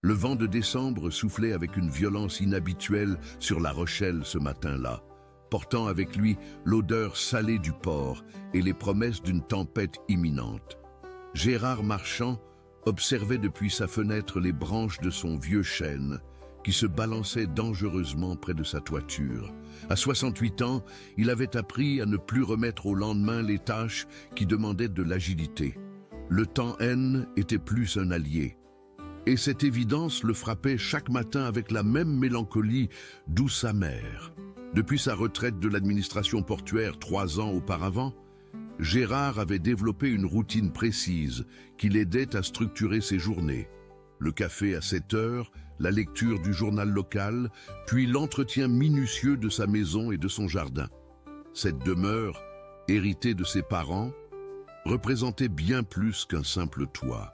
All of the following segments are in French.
Le vent de décembre soufflait avec une violence inhabituelle sur La Rochelle ce matin-là, portant avec lui l'odeur salée du port et les promesses d'une tempête imminente. Gérard Marchand observait depuis sa fenêtre les branches de son vieux chêne qui se balançaient dangereusement près de sa toiture. À 68 ans, il avait appris à ne plus remettre au lendemain les tâches qui demandaient de l'agilité. Le temps N était plus un allié. Et cette évidence le frappait chaque matin avec la même mélancolie douce amère. Depuis sa retraite de l'administration portuaire 3 ans auparavant, Gérard avait développé une routine précise qui l'aidait à structurer ses journées. Le café à 7 heures, la lecture du journal local, puis l'entretien minutieux de sa maison et de son jardin. Cette demeure, héritée de ses parents, représentait bien plus qu'un simple toit.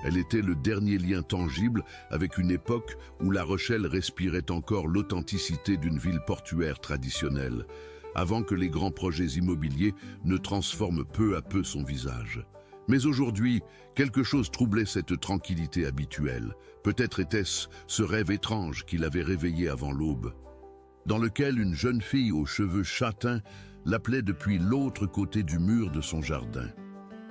Elle était le dernier lien tangible avec une époque où La Rochelle respirait encore l'authenticité d'une ville portuaire traditionnelle, avant que les grands projets immobiliers ne transforment peu à peu son visage. Mais aujourd'hui, quelque chose troublait cette tranquillité habituelle. Peut-être était-ce ce rêve étrange qui l'avait réveillé avant l'aube, dans lequel une jeune fille aux cheveux châtains l'appelait depuis l'autre côté du mur de son jardin.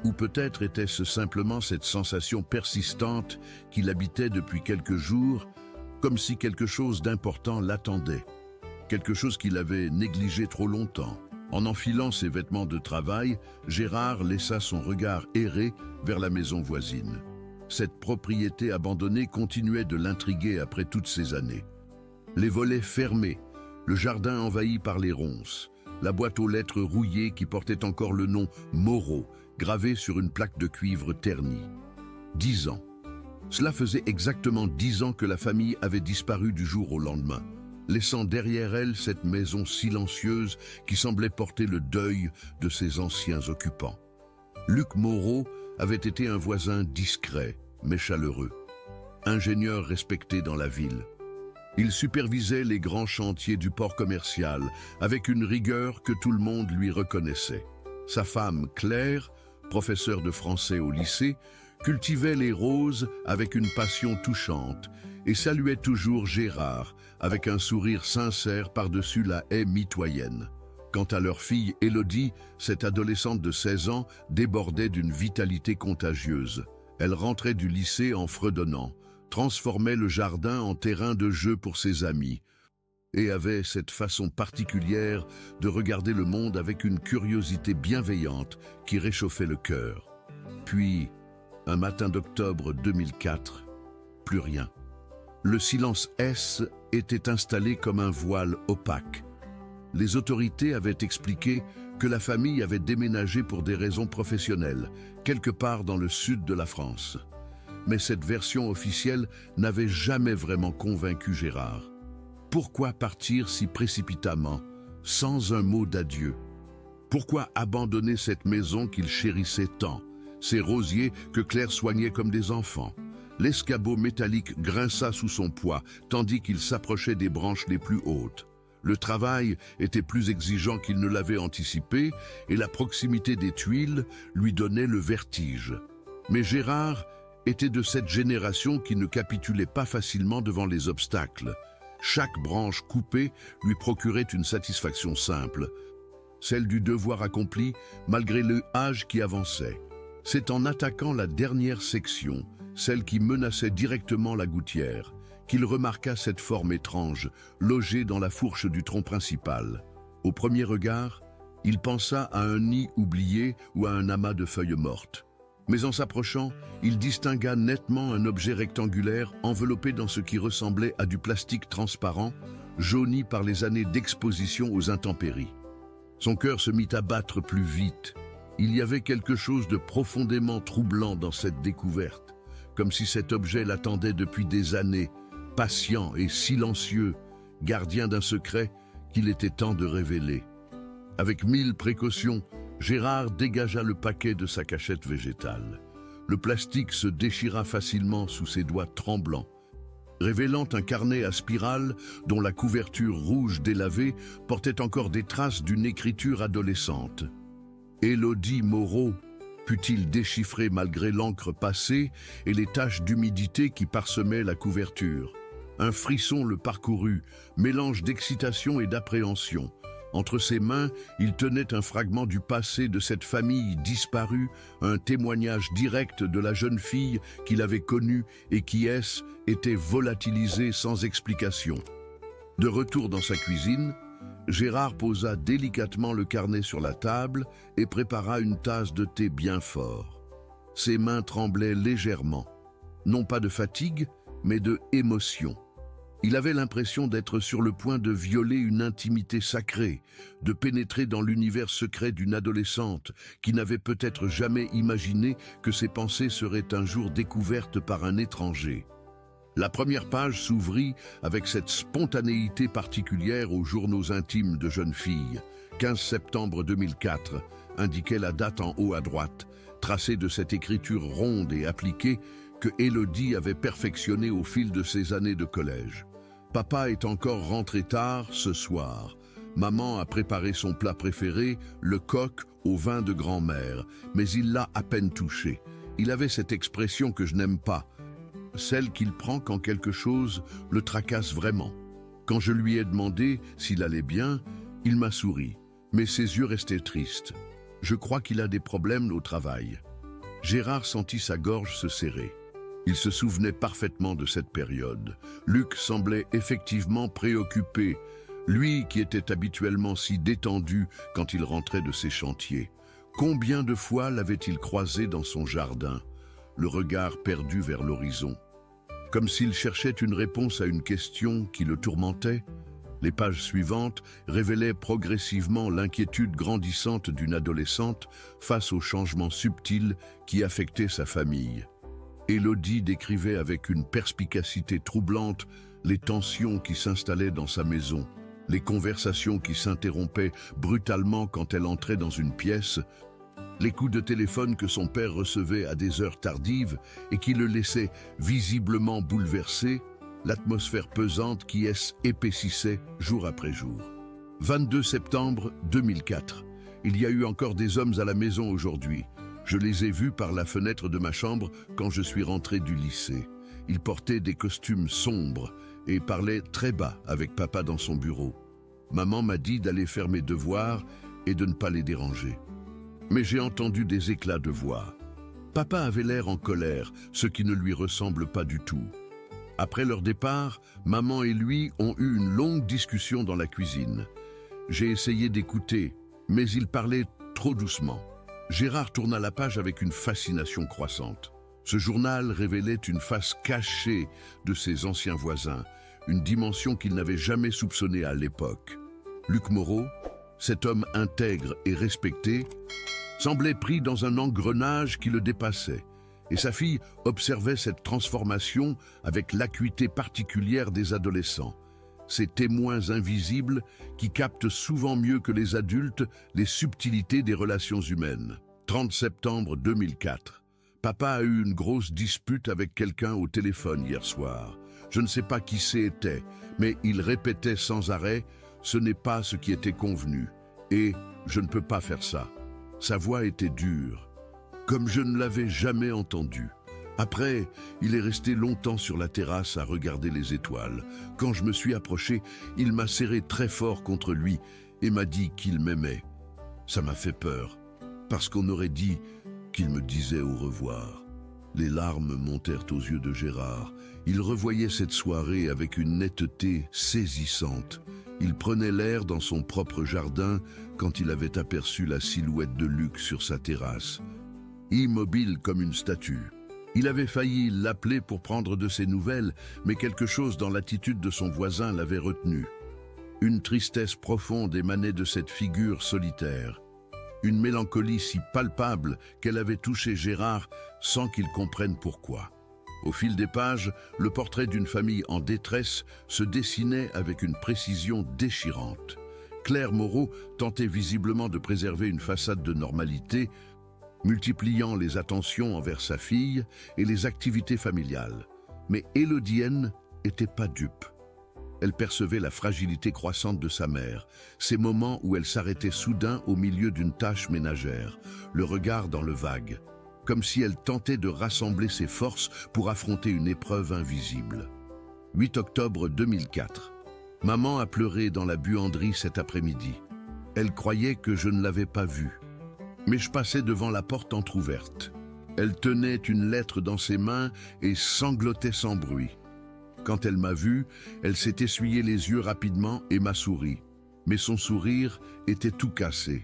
Ou peut-être était-ce simplement cette sensation persistante qui l'habitait depuis quelques jours, comme si quelque chose d'important l'attendait, quelque chose qu'il avait négligé trop longtemps. En enfilant ses vêtements de travail, Gérard laissa son regard errer vers la maison voisine. Cette propriété abandonnée continuait de l'intriguer après toutes ces années. Les volets fermés, le jardin envahi par les ronces, la boîte aux lettres rouillée qui portait encore le nom Moreau, gravé sur une plaque de cuivre ternie. 10 ans. Cela faisait exactement 10 ans que la famille avait disparu du jour au lendemain, laissant derrière elle cette maison silencieuse qui semblait porter le deuil de ses anciens occupants. Luc Moreau avait été un voisin discret, mais chaleureux, ingénieur respecté dans la ville. Il supervisait les grands chantiers du port commercial avec une rigueur que tout le monde lui reconnaissait. Sa femme, Claire, professeure de français au lycée, cultivait les roses avec une passion touchante et saluait toujours Gérard avec un sourire sincère par-dessus la haie mitoyenne. Quant à leur fille Élodie, cette adolescente de 16 ans débordait d'une vitalité contagieuse. Elle rentrait du lycée en fredonnant, transformait le jardin en terrain de jeu pour ses amis et avait cette façon particulière de regarder le monde avec une curiosité bienveillante qui réchauffait le cœur. Puis, un matin d'octobre 2004, plus rien. Le silence S était installé comme un voile opaque. Les autorités avaient expliqué que la famille avait déménagé pour des raisons professionnelles, quelque part dans le sud de la France. Mais cette version officielle n'avait jamais vraiment convaincu Gérard. Pourquoi partir si précipitamment, sans un mot d'adieu? Pourquoi abandonner cette maison qu'il chérissait tant, ces rosiers que Claire soignait comme des enfants? L'escabeau métallique grinça sous son poids, tandis qu'il s'approchait des branches les plus hautes. Le travail était plus exigeant qu'il ne l'avait anticipé, et la proximité des tuiles lui donnait le vertige. Mais Gérard était de cette génération qui ne capitulait pas facilement devant les obstacles. Chaque branche coupée lui procurait une satisfaction simple, celle du devoir accompli malgré le âge qui avançait. C'est en attaquant la dernière section, celle qui menaçait directement la gouttière, qu'il remarqua cette forme étrange, logée dans la fourche du tronc principal. Au premier regard, il pensa à un nid oublié ou à un amas de feuilles mortes. Mais en s'approchant, il distingua nettement un objet rectangulaire enveloppé dans ce qui ressemblait à du plastique transparent, jauni par les années d'exposition aux intempéries. Son cœur se mit à battre plus vite. Il y avait quelque chose de profondément troublant dans cette découverte, comme si cet objet l'attendait depuis des années, patient et silencieux, gardien d'un secret qu'il était temps de révéler. Avec 1000 précautions, Gérard dégagea le paquet de sa cachette végétale. Le plastique se déchira facilement sous ses doigts tremblants, révélant un carnet à spirale dont la couverture rouge délavée portait encore des traces d'une écriture adolescente. Élodie Moreau, Put-il déchiffrer malgré l'encre passée et les taches d'humidité qui parsemaient la couverture? Un frisson le parcourut, mélange d'excitation et d'appréhension. Entre ses mains, il tenait un fragment du passé de cette famille disparue, un témoignage direct de la jeune fille qu'il avait connue et qui, était volatilisée sans explication. De retour dans sa cuisine, Gérard posa délicatement le carnet sur la table et prépara une tasse de thé bien fort. Ses mains tremblaient légèrement, non pas de fatigue, mais de émotion. Il avait l'impression d'être sur le point de violer une intimité sacrée, de pénétrer dans l'univers secret d'une adolescente qui n'avait peut-être jamais imaginé que ses pensées seraient un jour découvertes par un étranger. La première page s'ouvrit avec cette spontanéité particulière aux journaux intimes de jeunes filles. 15 septembre 2004, indiquait la date en haut à droite, tracée de cette écriture ronde et appliquée que Élodie avait perfectionnée au fil de ses années de collège. Papa est encore rentré tard ce soir. Maman a préparé son plat préféré, le coq au vin de grand-mère, mais il l'a à peine touché. Il avait cette expression que je n'aime pas, celle qu'il prend quand quelque chose le tracasse vraiment. Quand je lui ai demandé s'il allait bien, il m'a souri, mais ses yeux restaient tristes. Je crois qu'il a des problèmes au travail. Gérard sentit sa gorge se serrer. Il se souvenait parfaitement de cette période. Luc semblait effectivement préoccupé, lui qui était habituellement si détendu quand il rentrait de ses chantiers. Combien de fois l'avait-il croisé dans son jardin, le regard perdu vers l'horizon? Comme s'il cherchait une réponse à une question qui le tourmentait, les pages suivantes révélaient progressivement l'inquiétude grandissante d'une adolescente face aux changements subtils qui affectaient sa famille. Élodie décrivait avec une perspicacité troublante les tensions qui s'installaient dans sa maison, les conversations qui s'interrompaient brutalement quand elle entrait dans une pièce, les coups de téléphone que son père recevait à des heures tardives et qui le laissaient visiblement bouleversé, l'atmosphère pesante qui épaississait jour après jour. 22 septembre 2004. Il y a eu encore des hommes à la maison aujourd'hui. Je les ai vus par la fenêtre de ma chambre quand je suis rentré du lycée. Ils portaient des costumes sombres et parlaient très bas avec papa dans son bureau. Maman m'a dit d'aller faire mes devoirs et de ne pas les déranger. Mais j'ai entendu des éclats de voix. Papa avait l'air en colère, ce qui ne lui ressemble pas du tout. Après leur départ, maman et lui ont eu une longue discussion dans la cuisine. J'ai essayé d'écouter, mais ils parlaient trop doucement. Gérard tourna la page avec une fascination croissante. Ce journal révélait une face cachée de ses anciens voisins, une dimension qu'il n'avait jamais soupçonnée à l'époque. Luc Moreau, cet homme intègre et respecté, semblait pris dans un engrenage qui le dépassait, et sa fille observait cette transformation avec l'acuité particulière des adolescents. Ces témoins invisibles qui captent souvent mieux que les adultes les subtilités des relations humaines. 30 septembre 2004. Papa a eu une grosse dispute avec quelqu'un au téléphone hier soir. Je ne sais pas qui c'était, mais il répétait sans arrêt « ce n'est pas ce qui était convenu » et « je ne peux pas faire ça ». Sa voix était dure, comme je ne l'avais jamais entendue. Après, il est resté longtemps sur la terrasse à regarder les étoiles. Quand je me suis approché, il m'a serré très fort contre lui et m'a dit qu'il m'aimait. Ça m'a fait peur, parce qu'on aurait dit qu'il me disait au revoir. Les larmes montèrent aux yeux de Gérard. Il revoyait cette soirée avec une netteté saisissante. Il prenait l'air dans son propre jardin quand il avait aperçu la silhouette de Luc sur sa terrasse, immobile comme une statue. Il avait failli l'appeler pour prendre de ses nouvelles, mais quelque chose dans l'attitude de son voisin l'avait retenu. Une tristesse profonde émanait de cette figure solitaire. Une mélancolie si palpable qu'elle avait touché Gérard sans qu'il comprenne pourquoi. Au fil des pages, le portrait d'une famille en détresse se dessinait avec une précision déchirante. Claire Moreau tentait visiblement de préserver une façade de normalité, multipliant les attentions envers sa fille et les activités familiales. Mais Élodie n'était pas dupe. Elle percevait la fragilité croissante de sa mère, ces moments où elle s'arrêtait soudain au milieu d'une tâche ménagère, le regard dans le vague, comme si elle tentait de rassembler ses forces pour affronter une épreuve invisible. 8 octobre 2004. Maman a pleuré dans la buanderie cet après-midi. Elle croyait que je ne l'avais pas vue. Mais je passais devant la porte entr'ouverte. Elle tenait une lettre dans ses mains et sanglotait sans bruit. Quand elle m'a vu, elle s'est essuyé les yeux rapidement et m'a souri. Mais son sourire était tout cassé.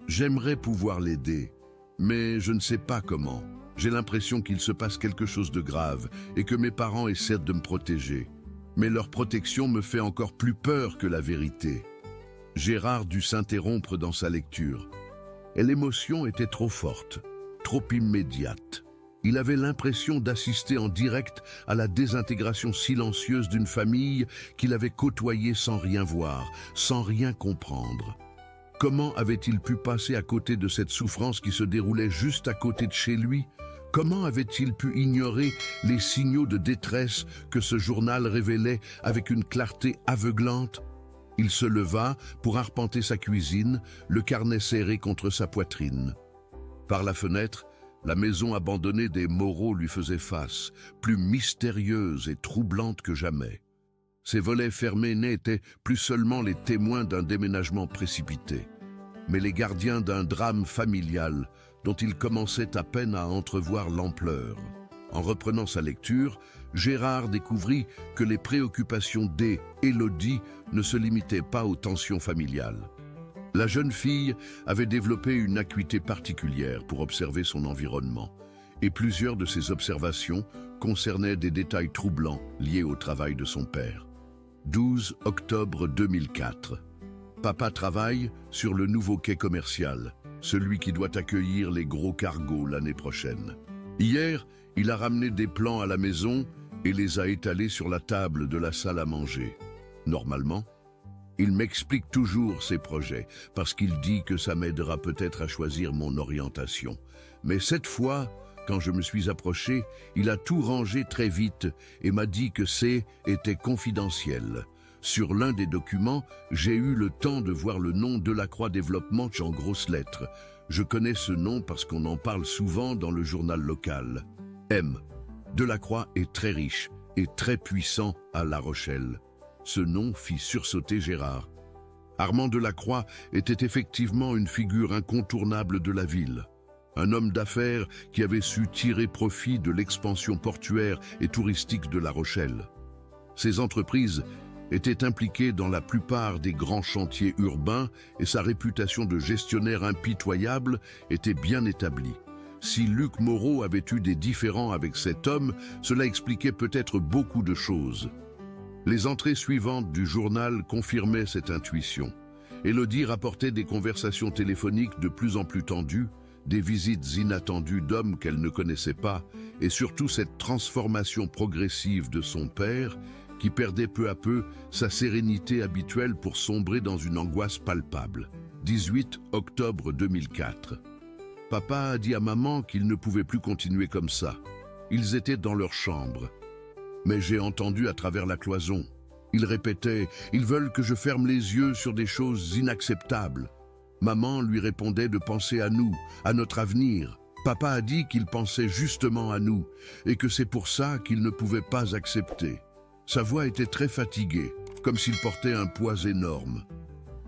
J'aimerais pouvoir l'aider, mais je ne sais pas comment. J'ai l'impression qu'il se passe quelque chose de grave et que mes parents essaient de me protéger. Mais leur protection me fait encore plus peur que la vérité. Gérard dut s'interrompre dans sa lecture. Et l'émotion était trop forte, trop immédiate. Il avait l'impression d'assister en direct à la désintégration silencieuse d'une famille qu'il avait côtoyée sans rien voir, sans rien comprendre. Comment avait-il pu passer à côté de cette souffrance qui se déroulait juste à côté de chez lui? Comment avait-il pu ignorer les signaux de détresse que ce journal révélait avec une clarté aveuglante? Il se leva pour arpenter sa cuisine, le carnet serré contre sa poitrine. Par la fenêtre, la maison abandonnée des Moreau lui faisait face, plus mystérieuse et troublante que jamais. Ses volets fermés n'étaient plus seulement les témoins d'un déménagement précipité, mais les gardiens d'un drame familial dont il commençait à peine à entrevoir l'ampleur. En reprenant sa lecture, Gérard découvrit que les préoccupations d'Élodie ne se limitaient pas aux tensions familiales. La jeune fille avait développé une acuité particulière pour observer son environnement, et plusieurs de ses observations concernaient des détails troublants liés au travail de son père. 12 octobre 2004. Papa travaille sur le nouveau quai commercial, celui qui doit accueillir les gros cargos l'année prochaine. Hier, il a ramené des plans à la maison et les a étalés sur la table de la salle à manger. Normalement, il m'explique toujours ses projets, parce qu'il dit que ça m'aidera peut-être à choisir mon orientation. Mais cette fois, quand je me suis approché, il a tout rangé très vite et m'a dit que était confidentiel. Sur l'un des documents, j'ai eu le temps de voir le nom Delacroix Développement en grosses lettres. Je connais ce nom parce qu'on en parle souvent dans le journal local. M. Delacroix est très riche et très puissant à La Rochelle. Ce nom fit sursauter Gérard. Armand Delacroix était effectivement une figure incontournable de la ville. Un homme d'affaires qui avait su tirer profit de l'expansion portuaire et touristique de La Rochelle. Ses entreprises étaient impliquées dans la plupart des grands chantiers urbains et sa réputation de gestionnaire impitoyable était bien établie. Si Luc Moreau avait eu des différends avec cet homme, cela expliquait peut-être beaucoup de choses. Les entrées suivantes du journal confirmaient cette intuition. Élodie rapportait des conversations téléphoniques de plus en plus tendues, des visites inattendues d'hommes qu'elle ne connaissait pas, et surtout cette transformation progressive de son père, qui perdait peu à peu sa sérénité habituelle pour sombrer dans une angoisse palpable. 18 octobre 2004. Papa a dit à maman qu'il ne pouvait plus continuer comme ça. Ils étaient dans leur chambre. Mais j'ai entendu à travers la cloison. Ils répétaient « Ils veulent que je ferme les yeux sur des choses inacceptables ». Maman lui répondait de penser à nous, à notre avenir. Papa a dit qu'il pensait justement à nous et que c'est pour ça qu'il ne pouvait pas accepter. Sa voix était très fatiguée, comme s'il portait un poids énorme.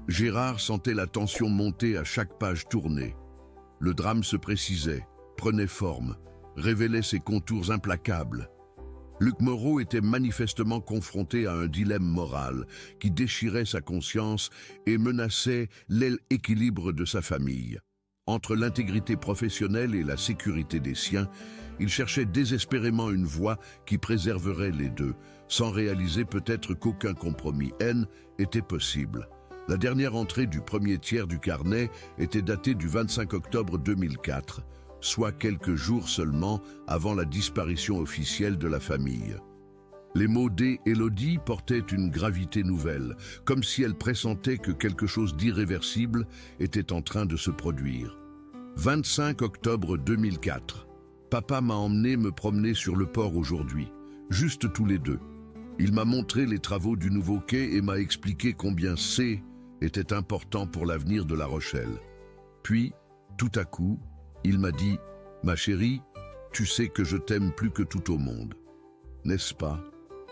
Gérard sentait la tension monter à chaque page tournée. Le drame se précisait, prenait forme, révélait ses contours implacables. Luc Moreau était manifestement confronté à un dilemme moral qui déchirait sa conscience et menaçait l'équilibre de sa famille. Entre l'intégrité professionnelle et la sécurité des siens, il cherchait désespérément une voie qui préserverait les deux, sans réaliser peut-être qu'aucun compromis était possible. La dernière entrée du premier tiers du carnet était datée du 25 octobre 2004, soit quelques jours seulement avant la disparition officielle de la famille. Les mots d'Élodie portaient une gravité nouvelle, comme si elle pressentait que quelque chose d'irréversible était en train de se produire. 25 octobre 2004. Papa m'a emmené me promener sur le port aujourd'hui, juste tous les deux. Il m'a montré les travaux du nouveau quai et m'a expliqué combien C était important pour l'avenir de La Rochelle. Puis, tout à coup, il m'a dit « Ma chérie, tu sais que je t'aime plus que tout au monde. N'est-ce pas ?»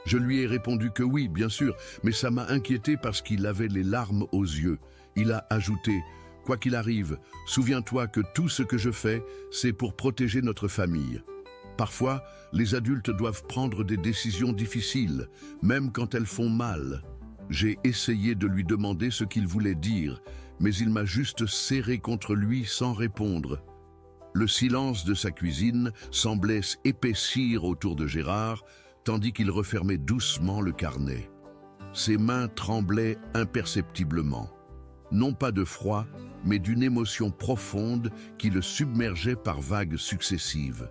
Je lui ai répondu que oui, bien sûr, mais ça m'a inquiété parce qu'il avait les larmes aux yeux. Il a ajouté « Quoi qu'il arrive, souviens-toi que tout ce que je fais, c'est pour protéger notre famille. » Parfois, les adultes doivent prendre des décisions difficiles, même quand elles font mal. J'ai essayé de lui demander ce qu'il voulait dire, mais il m'a juste serré contre lui sans répondre. Le silence de sa cuisine semblait s'épaissir autour de Gérard, tandis qu'il refermait doucement le carnet. Ses mains tremblaient imperceptiblement. Non pas de froid, mais d'une émotion profonde qui le submergeait par vagues successives.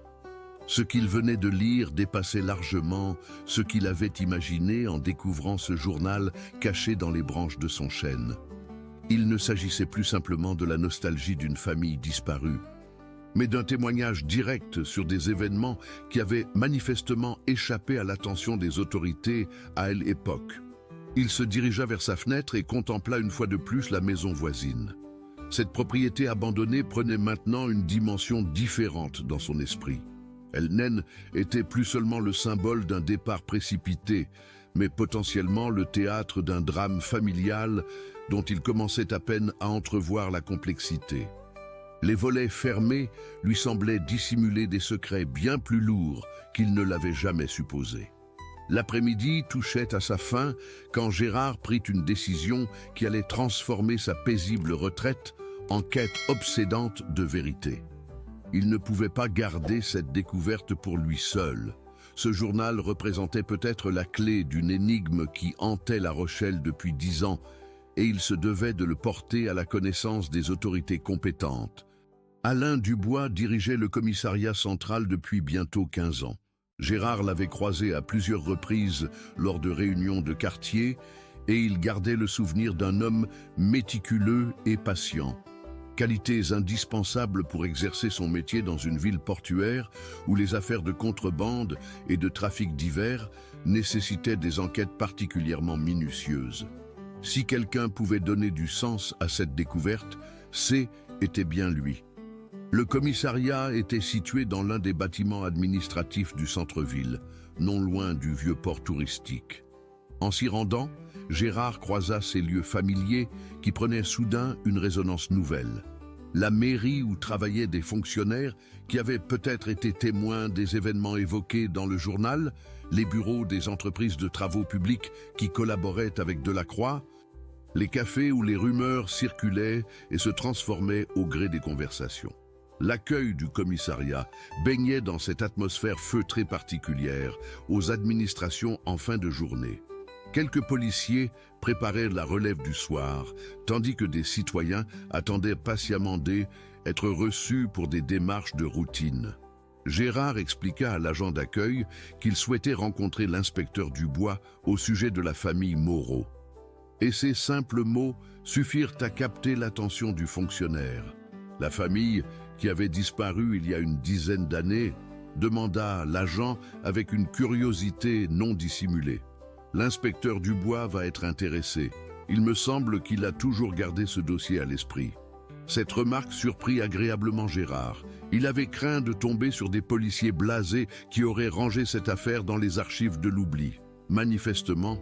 Ce qu'il venait de lire dépassait largement ce qu'il avait imaginé en découvrant ce journal caché dans les branches de son chêne. Il ne s'agissait plus simplement de la nostalgie d'une famille disparue, mais d'un témoignage direct sur des événements qui avaient manifestement échappé à l'attention des autorités à l'époque. Il se dirigea vers sa fenêtre et contempla une fois de plus la maison voisine. Cette propriété abandonnée prenait maintenant une dimension différente dans son esprit. Elle était plus seulement le symbole d'un départ précipité, mais potentiellement le théâtre d'un drame familial dont il commençait à peine à entrevoir la complexité. Les volets fermés lui semblaient dissimuler des secrets bien plus lourds qu'il ne l'avait jamais supposé. L'après-midi touchait à sa fin quand Gérard prit une décision qui allait transformer sa paisible retraite en quête obsédante de vérité. Il ne pouvait pas garder cette découverte pour lui seul. Ce journal représentait peut-être la clé d'une énigme qui hantait La Rochelle depuis 10 ans, et il se devait de le porter à la connaissance des autorités compétentes. Alain Dubois dirigeait le commissariat central depuis bientôt 15 ans. Gérard l'avait croisé à plusieurs reprises lors de réunions de quartier, et il gardait le souvenir d'un homme méticuleux et patient. Qualités indispensables pour exercer son métier dans une ville portuaire où les affaires de contrebande et de trafic divers nécessitaient des enquêtes particulièrement minutieuses. Si quelqu'un pouvait donner du sens à cette découverte, était bien lui. Le commissariat était situé dans l'un des bâtiments administratifs du centre-ville, non loin du vieux port touristique. En s'y rendant, Gérard croisa ces lieux familiers qui prenaient soudain une résonance nouvelle. La mairie où travaillaient des fonctionnaires qui avaient peut-être été témoins des événements évoqués dans le journal, les bureaux des entreprises de travaux publics qui collaboraient avec Delacroix, les cafés où les rumeurs circulaient et se transformaient au gré des conversations. L'accueil du commissariat baignait dans cette atmosphère feutrée particulière aux administrations en fin de journée. Quelques policiers préparaient la relève du soir, tandis que des citoyens attendaient patiemment d'être reçus pour des démarches de routine. Gérard expliqua à l'agent d'accueil qu'il souhaitait rencontrer l'inspecteur Dubois au sujet de la famille Moreau. Et ces simples mots suffirent à capter l'attention du fonctionnaire. La famille, qui avait disparu il y a une dizaine d'années, demanda l'agent avec une curiosité non dissimulée. L'inspecteur Dubois va être intéressé. Il me semble qu'il a toujours gardé ce dossier à l'esprit. Cette remarque surprit agréablement Gérard. Il avait craint de tomber sur des policiers blasés qui auraient rangé cette affaire dans les archives de l'oubli. Manifestement,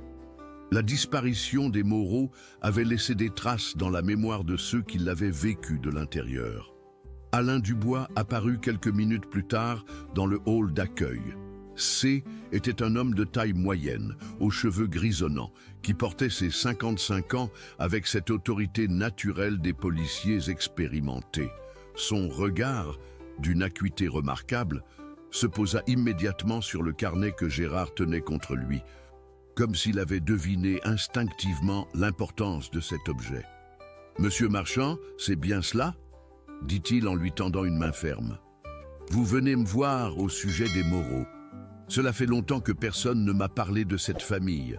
la disparition des Moreau avait laissé des traces dans la mémoire de ceux qui l'avaient vécu de l'intérieur. Alain Dubois apparut quelques minutes plus tard dans le hall d'accueil. Était un homme de taille moyenne, aux cheveux grisonnants, qui portait ses 55 ans avec cette autorité naturelle des policiers expérimentés. Son regard, d'une acuité remarquable, se posa immédiatement sur le carnet que Gérard tenait contre lui, comme s'il avait deviné instinctivement l'importance de cet objet. « Monsieur Marchand, c'est bien cela ?» dit-il en lui tendant une main ferme. « Vous venez me voir au sujet des Moreau. Cela fait longtemps que personne ne m'a parlé de cette famille. »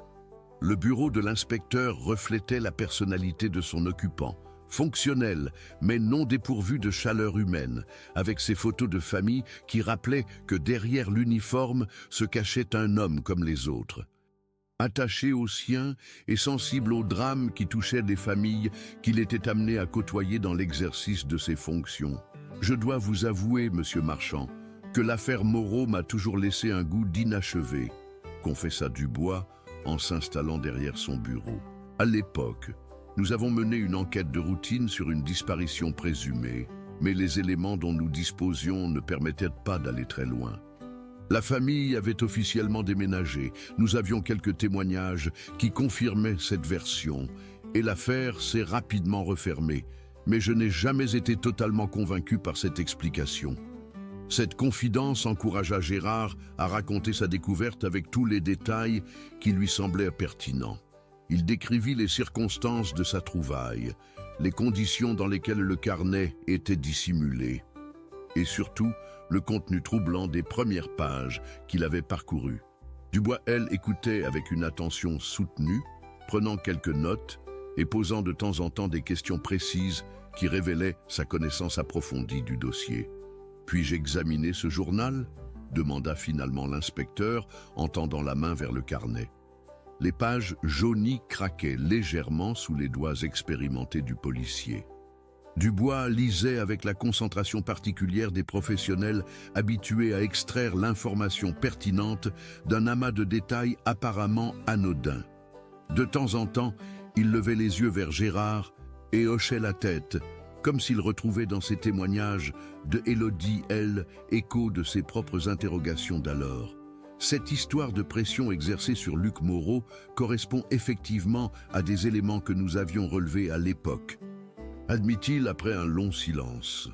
Le bureau de l'inspecteur reflétait la personnalité de son occupant, fonctionnel, mais non dépourvu de chaleur humaine, avec ses photos de famille qui rappelaient que derrière l'uniforme se cachait un homme comme les autres. attaché aux siens et sensible aux drames qui touchaient des familles qu'il était amené à côtoyer dans l'exercice de ses fonctions. Je dois vous avouer, monsieur Marchand, que l'affaire Moreau m'a toujours laissé un goût d'inachevé, confessa Dubois en s'installant derrière son bureau. À l'époque, nous avons mené une enquête de routine sur une disparition présumée, mais les éléments dont nous disposions ne permettaient pas d'aller très loin. La famille avait officiellement déménagé, nous avions quelques témoignages qui confirmaient cette version, et l'affaire s'est rapidement refermée, mais je n'ai jamais été totalement convaincu par cette explication. Cette confidence encouragea Gérard à raconter sa découverte avec tous les détails qui lui semblaient pertinents. Il décrivit les circonstances de sa trouvaille, les conditions dans lesquelles le carnet était dissimulé, et surtout le contenu troublant des premières pages qu'il avait parcourues. Dubois, elle, écoutait avec une attention soutenue, prenant quelques notes et posant de temps en temps des questions précises qui révélaient sa connaissance approfondie du dossier. « Puis-je examiner ce journal ?» demanda finalement l'inspecteur en tendant la main vers le carnet. Les pages jaunies craquaient légèrement sous les doigts expérimentés du policier. Dubois lisait avec la concentration particulière des professionnels habitués à extraire l'information pertinente d'un amas de détails apparemment anodins. De temps en temps, il levait les yeux vers Gérard et hochait la tête, comme s'il retrouvait dans ses témoignages de Élodie, elle, écho de ses propres interrogations d'alors. Cette histoire de pression exercée sur Luc Moreau correspond effectivement à des éléments que nous avions relevés à l'époque, admit-il après un long silence.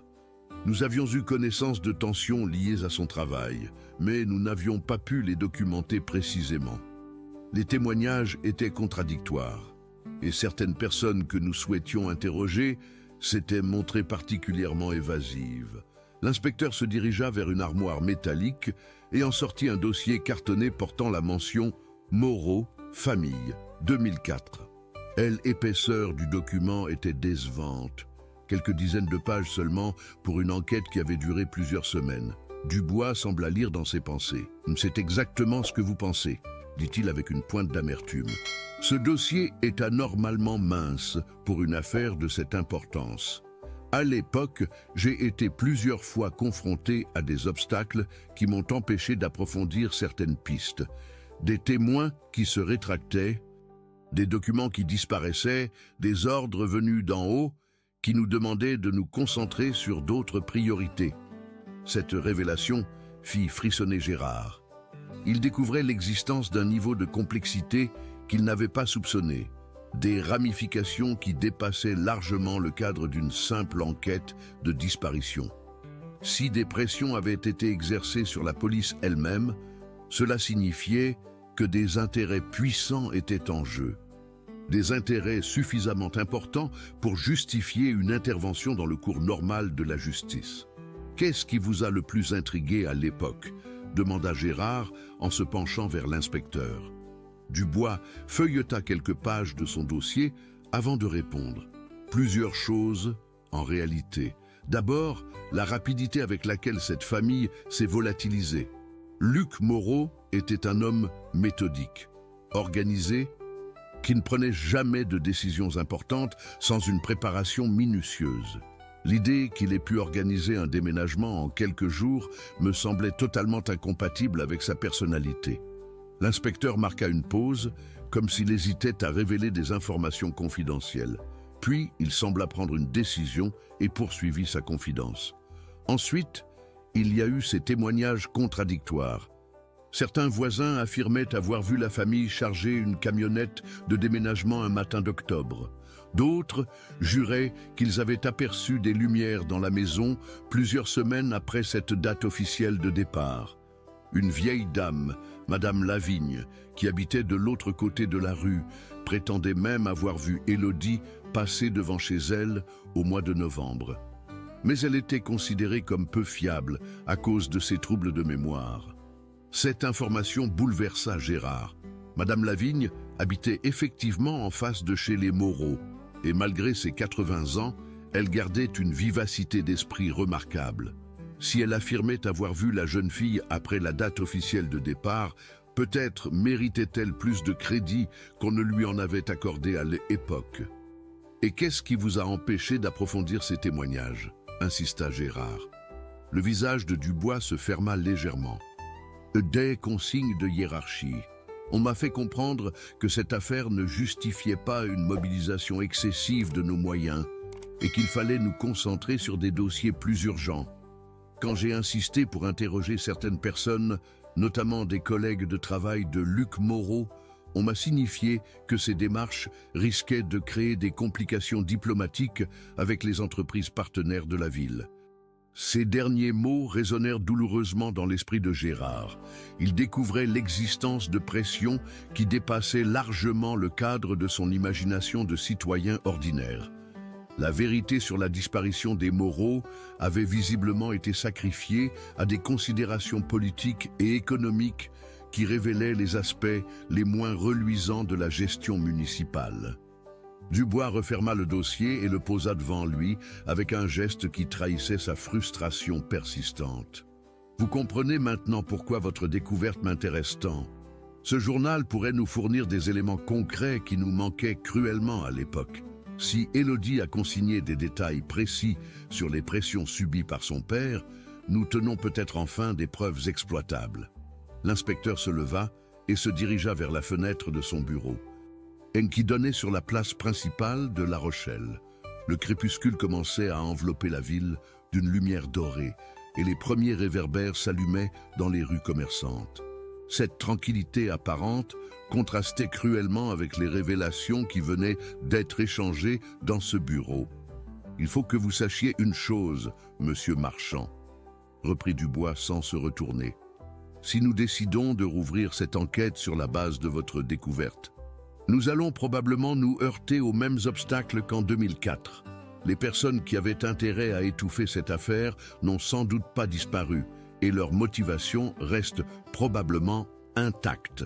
Nous avions eu connaissance de tensions liées à son travail, mais nous n'avions pas pu les documenter précisément. Les témoignages étaient contradictoires, et certaines personnes que nous souhaitions interroger s'étaient montrées particulièrement évasives. L'inspecteur se dirigea vers une armoire métallique et en sortit un dossier cartonné portant la mention « Moreau, famille, 2004 ». L'épaisseur du document était décevante. Quelques dizaines de pages seulement pour une enquête qui avait duré plusieurs semaines. Dubois sembla lire dans ses pensées. « C'est exactement ce que vous pensez », dit-il avec une pointe d'amertume. « Ce dossier est anormalement mince pour une affaire de cette importance. À l'époque, j'ai été plusieurs fois confronté à des obstacles qui m'ont empêché d'approfondir certaines pistes. Des témoins qui se rétractaient, des documents qui disparaissaient, des ordres venus d'en haut qui nous demandaient de nous concentrer sur d'autres priorités. » Cette révélation fit frissonner Gérard. Il découvrait l'existence d'un niveau de complexité qu'il n'avait pas soupçonné, des ramifications qui dépassaient largement le cadre d'une simple enquête de disparition. Si des pressions avaient été exercées sur la police elle-même, cela signifiait que des intérêts puissants étaient en jeu. Des intérêts suffisamment importants pour justifier une intervention dans le cours normal de la justice. « Qu'est-ce qui vous a le plus intrigué à l'époque ?» demanda Gérard en se penchant vers l'inspecteur. Dubois feuilleta quelques pages de son dossier avant de répondre. Plusieurs choses, en réalité. D'abord, la rapidité avec laquelle cette famille s'est volatilisée. Luc Moreau était un homme méthodique, organisé, qui ne prenait jamais de décisions importantes sans une préparation minutieuse. L'idée qu'il ait pu organiser un déménagement en quelques jours me semblait totalement incompatible avec sa personnalité. L'inspecteur marqua une pause, comme s'il hésitait à révéler des informations confidentielles. Puis, il sembla prendre une décision et poursuivit sa confidence. Ensuite, il y a eu ces témoignages contradictoires. Certains voisins affirmaient avoir vu la famille charger une camionnette de déménagement un matin d'octobre. D'autres juraient qu'ils avaient aperçu des lumières dans la maison plusieurs semaines après cette date officielle de départ. Une vieille dame, Madame Lavigne, qui habitait de l'autre côté de la rue, prétendait même avoir vu Élodie passer devant chez elle au mois de novembre. Mais elle était considérée comme peu fiable à cause de ses troubles de mémoire. Cette information bouleversa Gérard. Madame Lavigne habitait effectivement en face de chez les Moreau, et malgré ses 80 ans, elle gardait une vivacité d'esprit remarquable. Si elle affirmait avoir vu la jeune fille après la date officielle de départ, Peut-être méritait-elle plus de crédit qu'on ne lui en avait accordé à l'époque. Et qu'est-ce qui vous a empêché d'approfondir ces témoignages? Insista Gérard. Le visage de Dubois se ferma légèrement. Des consignes de hiérarchie. On m'a fait comprendre que cette affaire ne justifiait pas une mobilisation excessive de nos moyens et qu'il fallait nous concentrer sur des dossiers plus urgents. Quand j'ai insisté pour interroger certaines personnes, notamment des collègues de travail de Luc Moreau, on m'a signifié que ces démarches risquaient de créer des complications diplomatiques avec les entreprises partenaires de la ville. Ces derniers mots résonnèrent douloureusement dans l'esprit de Gérard. Il découvrait l'existence de pressions qui dépassaient largement le cadre de son imagination de citoyen ordinaire. La vérité sur la disparition des Moreau avait visiblement été sacrifiée à des considérations politiques et économiques qui révélaient les aspects les moins reluisants de la gestion municipale. Dubois referma le dossier et le posa devant lui avec un geste qui trahissait sa frustration persistante. Vous comprenez maintenant pourquoi votre découverte m'intéresse tant. Ce journal pourrait nous fournir des éléments concrets qui nous manquaient cruellement à l'époque. Si Élodie a consigné des détails précis sur les pressions subies par son père, nous tenons peut-être enfin des preuves exploitables. L'inspecteur se leva et se dirigea vers la fenêtre de son bureau, qui donnait sur la place principale de La Rochelle. Le crépuscule commençait à envelopper la ville d'une lumière dorée et les premiers réverbères s'allumaient dans les rues commerçantes. Cette tranquillité apparente contrastait cruellement avec les révélations qui venaient d'être échangées dans ce bureau. « Il faut que vous sachiez une chose, monsieur Marchand, » reprit Dubois sans se retourner. « Si nous décidons de rouvrir cette enquête sur la base de votre découverte, nous allons probablement nous heurter aux mêmes obstacles qu'en 2004. Les personnes qui avaient intérêt à étouffer cette affaire n'ont sans doute pas disparu et leur motivation reste probablement intacte. »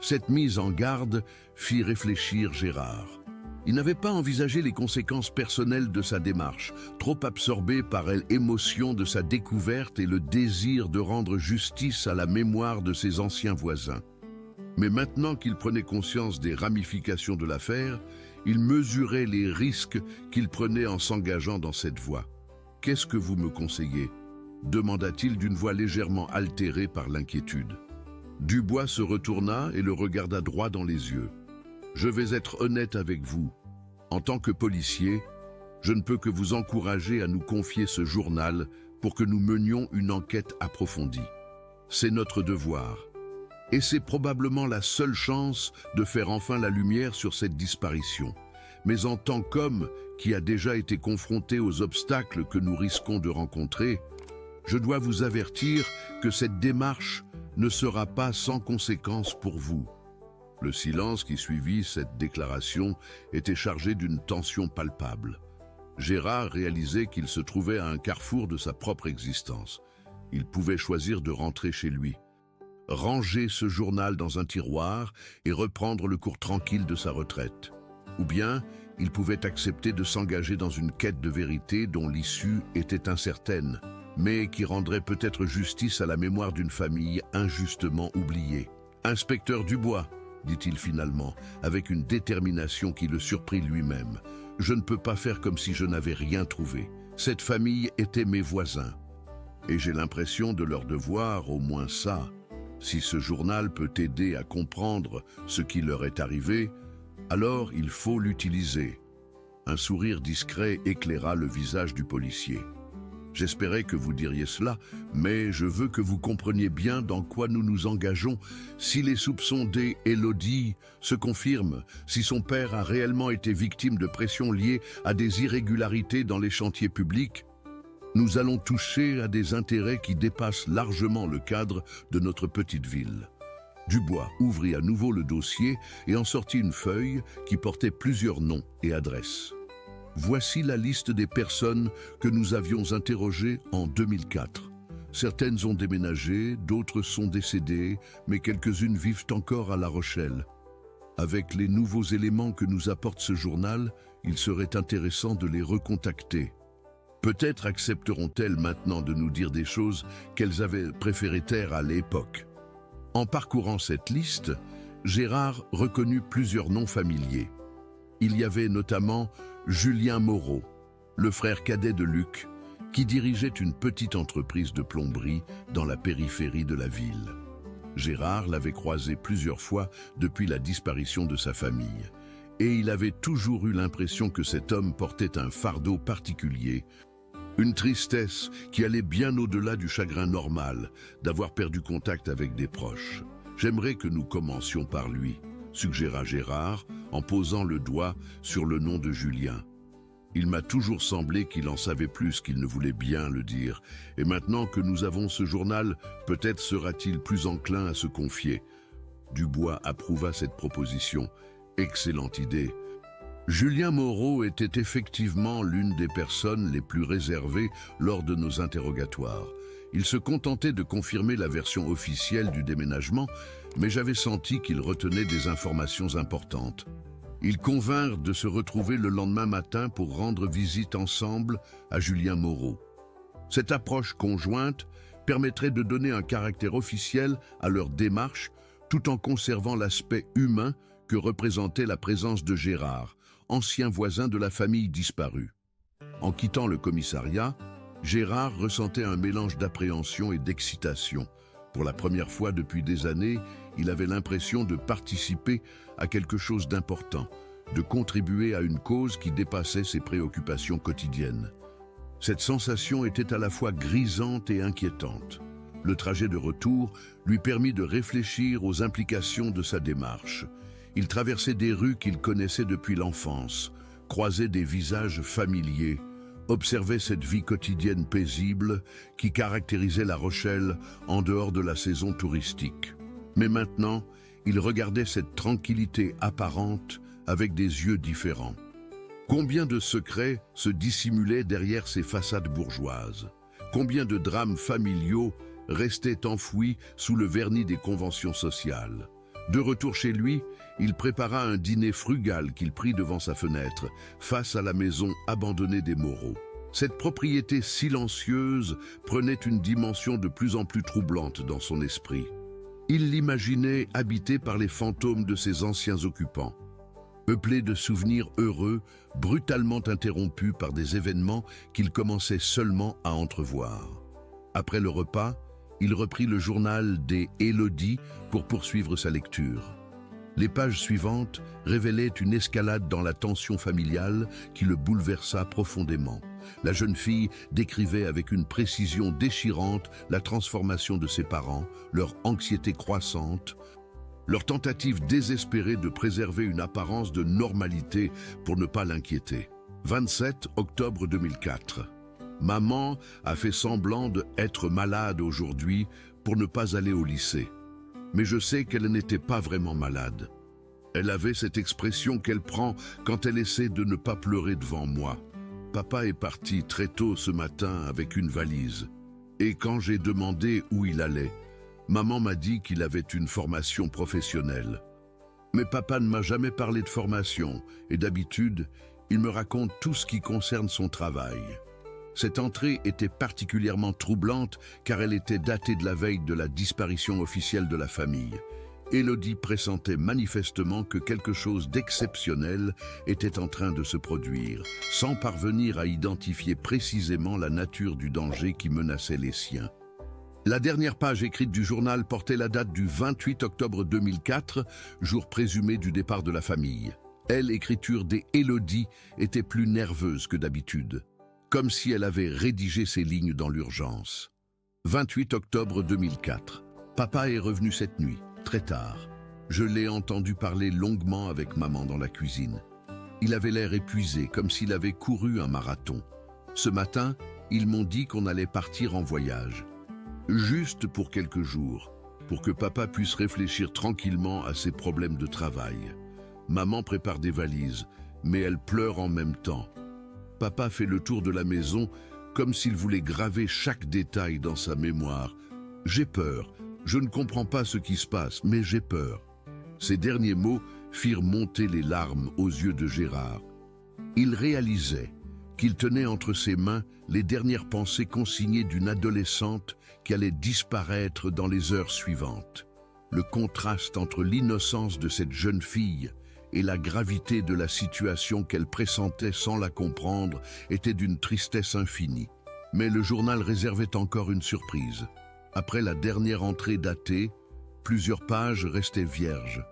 Cette mise en garde fit réfléchir Gérard. Il n'avait pas envisagé les conséquences personnelles de sa démarche, trop absorbé par l'émotion de sa découverte et le désir de rendre justice à la mémoire de ses anciens voisins. Mais maintenant qu'il prenait conscience des ramifications de l'affaire, il mesurait les risques qu'il prenait en s'engageant dans cette voie. « Qu'est-ce que vous me conseillez ?» demanda-t-il d'une voix légèrement altérée par l'inquiétude. Dubois se retourna et le regarda droit dans les yeux. « Je vais être honnête avec vous. En tant que policier, je ne peux que vous encourager à nous confier ce journal pour que nous menions une enquête approfondie. C'est notre devoir. Et c'est probablement la seule chance de faire enfin la lumière sur cette disparition. Mais en tant qu'homme qui a déjà été confronté aux obstacles que nous risquons de rencontrer, je dois vous avertir que cette démarche ne sera pas sans conséquence pour vous. » Le silence qui suivit cette déclaration était chargé d'une tension palpable. Gérard réalisait qu'il se trouvait à un carrefour de sa propre existence. Il pouvait choisir de rentrer chez lui, ranger ce journal dans un tiroir et reprendre le cours tranquille de sa retraite. Ou bien, il pouvait accepter de s'engager dans une quête de vérité dont l'issue était incertaine, mais qui rendrait peut-être justice à la mémoire d'une famille injustement oubliée. « Inspecteur Dubois, » dit-il finalement, avec une détermination qui le surprit lui-même, « je ne peux pas faire comme si je n'avais rien trouvé. Cette famille était mes voisins. Et j'ai l'impression de leur devoir au moins ça. Si ce journal peut aider à comprendre ce qui leur est arrivé, alors il faut l'utiliser. » Un sourire discret éclaira le visage du policier. « J'espérais que vous diriez cela, mais je veux que vous compreniez bien dans quoi nous nous engageons. Si les soupçons d'Élodie se confirment, si son père a réellement été victime de pressions liées à des irrégularités dans les chantiers publics, nous allons toucher à des intérêts qui dépassent largement le cadre de notre petite ville. » Dubois ouvrit à nouveau le dossier et en sortit une feuille qui portait plusieurs noms et adresses. Voici la liste des personnes que nous avions interrogées en 2004. Certaines ont déménagé, d'autres sont décédées, mais quelques-unes vivent encore à La Rochelle. Avec les nouveaux éléments que nous apporte ce journal, il serait intéressant de les recontacter. Peut-être accepteront-elles maintenant de nous dire des choses qu'elles avaient préféré taire à l'époque. En parcourant cette liste, Gérard reconnut plusieurs noms familiers. Il y avait notamment Julien Moreau, le frère cadet de Luc, qui dirigeait une petite entreprise de plomberie dans la périphérie de la ville. Gérard l'avait croisé plusieurs fois depuis la disparition de sa famille, et il avait toujours eu l'impression que cet homme portait un fardeau particulier, une tristesse qui allait bien au-delà du chagrin normal d'avoir perdu contact avec des proches. « J'aimerais que nous commencions par lui », suggéra Gérard en posant le doigt sur le nom de Julien. Il m'a toujours semblé qu'il en savait plus qu'il ne voulait bien le dire. Et maintenant que nous avons ce journal, peut-être sera-t-il plus enclin à se confier. Dubois approuva cette proposition. Excellente idée. Julien Moreau était effectivement l'une des personnes les plus réservées lors de nos interrogatoires. Il se contentait de confirmer la version officielle du déménagement, mais j'avais senti qu'il retenait des informations importantes. Ils convinrent de se retrouver le lendemain matin pour rendre visite ensemble à Julien Moreau. Cette approche conjointe permettrait de donner un caractère officiel à leur démarche tout en conservant l'aspect humain que représentait la présence de Gérard, ancien voisin de la famille disparue. En quittant le commissariat, Gérard ressentait un mélange d'appréhension et d'excitation. Pour la première fois depuis des années, il avait l'impression de participer à quelque chose d'important, de contribuer à une cause qui dépassait ses préoccupations quotidiennes. Cette sensation était à la fois grisante et inquiétante. Le trajet de retour lui permit de réfléchir aux implications de sa démarche. Il traversait des rues qu'il connaissait depuis l'enfance, croisait des visages familiers, observait cette vie quotidienne paisible qui caractérisait La Rochelle en dehors de la saison touristique. Mais maintenant, il regardait cette tranquillité apparente avec des yeux différents. Combien de secrets se dissimulaient derrière ces façades bourgeoises? Combien de drames familiaux restaient enfouis sous le vernis des conventions sociales? De retour chez lui, il prépara un dîner frugal qu'il prit devant sa fenêtre, face à la maison abandonnée des Moreau. Cette propriété silencieuse prenait une dimension de plus en plus troublante dans son esprit. Il l'imaginait habité par les fantômes de ses anciens occupants, peuplé de souvenirs heureux, brutalement interrompus par des événements qu'il commençait seulement à entrevoir. Après le repas, il reprit le journal des Élodie pour poursuivre sa lecture. Les pages suivantes révélaient une escalade dans la tension familiale qui le bouleversa profondément. La jeune fille décrivait avec une précision déchirante la transformation de ses parents, leur anxiété croissante, leur tentative désespérée de préserver une apparence de normalité pour ne pas l'inquiéter. 27 octobre 2004. Maman a fait semblant d'être malade aujourd'hui pour ne pas aller au lycée. Mais je sais qu'elle n'était pas vraiment malade. Elle avait cette expression qu'elle prend quand elle essaie de ne pas pleurer devant moi. Papa est parti très tôt ce matin avec une valise. Et quand j'ai demandé où il allait, maman m'a dit qu'il avait une formation professionnelle. Mais papa ne m'a jamais parlé de formation et d'habitude, il me raconte tout ce qui concerne son travail. Cette entrée était particulièrement troublante car elle était datée de la veille de la disparition officielle de la famille. Élodie pressentait manifestement que quelque chose d'exceptionnel était en train de se produire, sans parvenir à identifier précisément la nature du danger qui menaçait les siens. La dernière page écrite du journal portait la date du 28 octobre 2004, jour présumé du départ de la famille. L'écriture des Élodie était plus nerveuse que d'habitude, comme si elle avait rédigé ces lignes dans l'urgence. 28 octobre 2004. Papa est revenu cette nuit, très tard. Je l'ai entendu parler longuement avec maman dans la cuisine. Il avait l'air épuisé, comme s'il avait couru un marathon. Ce matin, ils m'ont dit qu'on allait partir en voyage. Juste pour quelques jours, pour que papa puisse réfléchir tranquillement à ses problèmes de travail. Maman prépare des valises, mais elle pleure en même temps. Papa fait le tour de la maison comme s'il voulait graver chaque détail dans sa mémoire. J'ai peur, je ne comprends pas ce qui se passe, mais j'ai peur. Ces derniers mots firent monter les larmes aux yeux de Gérard. Il réalisait qu'il tenait entre ses mains les dernières pensées consignées d'une adolescente qui allait disparaître dans les heures suivantes. Le contraste entre l'innocence de cette jeune fille et la gravité de la situation qu'elle pressentait sans la comprendre était d'une tristesse infinie. Mais le journal réservait encore une surprise. Après la dernière entrée datée, plusieurs pages restaient vierges.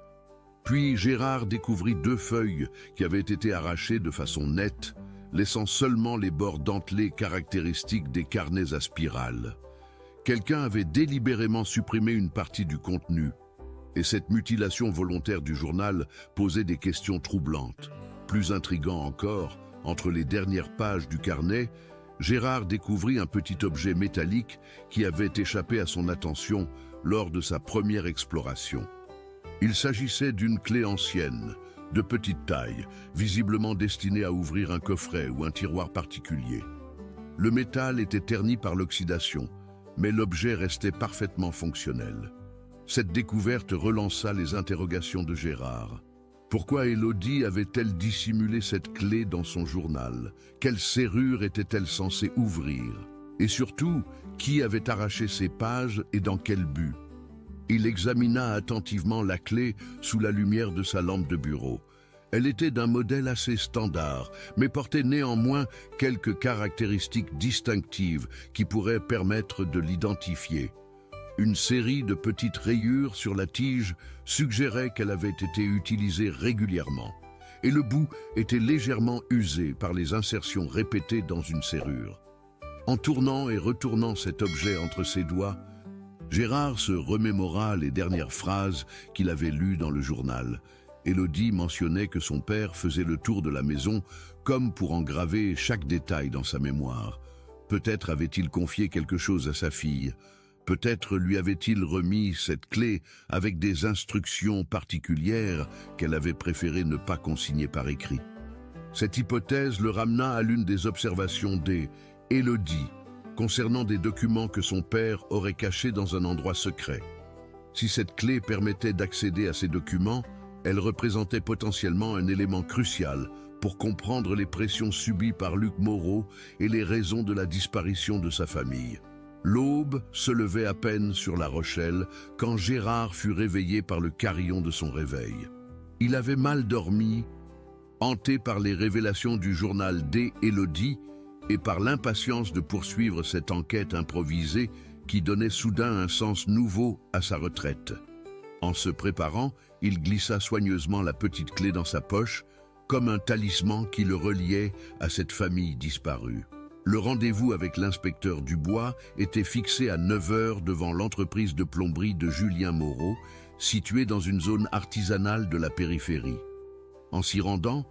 Puis Gérard découvrit 2 feuilles qui avaient été arrachées de façon nette, laissant seulement les bords dentelés caractéristiques des carnets à spirale. Quelqu'un avait délibérément supprimé une partie du contenu, et cette mutilation volontaire du journal posait des questions troublantes. Plus intriguant encore, entre les dernières pages du carnet, Gérard découvrit un petit objet métallique qui avait échappé à son attention lors de sa première exploration. Il s'agissait d'une clé ancienne, de petite taille, visiblement destinée à ouvrir un coffret ou un tiroir particulier. Le métal était terni par l'oxydation, mais l'objet restait parfaitement fonctionnel. Cette découverte relança les interrogations de Gérard. Pourquoi Élodie avait-elle dissimulé cette clé dans son journal? Quelle serrure était-elle censée ouvrir? Et surtout, qui avait arraché ces pages et dans quel but? Il examina attentivement la clé sous la lumière de sa lampe de bureau. Elle était d'un modèle assez standard, mais portait néanmoins quelques caractéristiques distinctives qui pourraient permettre de l'identifier. Une série de petites rayures sur la tige suggérait qu'elle avait été utilisée régulièrement, et le bout était légèrement usé par les insertions répétées dans une serrure. En tournant et retournant cet objet entre ses doigts, Gérard se remémora les dernières phrases qu'il avait lues dans le journal. Élodie mentionnait que son père faisait le tour de la maison comme pour en graver chaque détail dans sa mémoire. Peut-être avait-il confié quelque chose à sa fille. Peut-être lui avait-il remis cette clé avec des instructions particulières qu'elle avait préféré ne pas consigner par écrit. Cette hypothèse le ramena à l'une des observations d'Élodie concernant des documents que son père aurait cachés dans un endroit secret. Si cette clé permettait d'accéder à ces documents, elle représentait potentiellement un élément crucial pour comprendre les pressions subies par Luc Moreau et les raisons de la disparition de sa famille. L'aube se levait à peine sur La Rochelle quand Gérard fut réveillé par le carillon de son réveil. Il avait mal dormi, hanté par les révélations du journal d'Élodie et par l'impatience de poursuivre cette enquête improvisée qui donnait soudain un sens nouveau à sa retraite. En se préparant, il glissa soigneusement la petite clé dans sa poche, comme un talisman qui le reliait à cette famille disparue. Le rendez-vous avec l'inspecteur Dubois était fixé à 9 heures devant l'entreprise de plomberie de Julien Moreau, située dans une zone artisanale de la périphérie. En s'y rendant,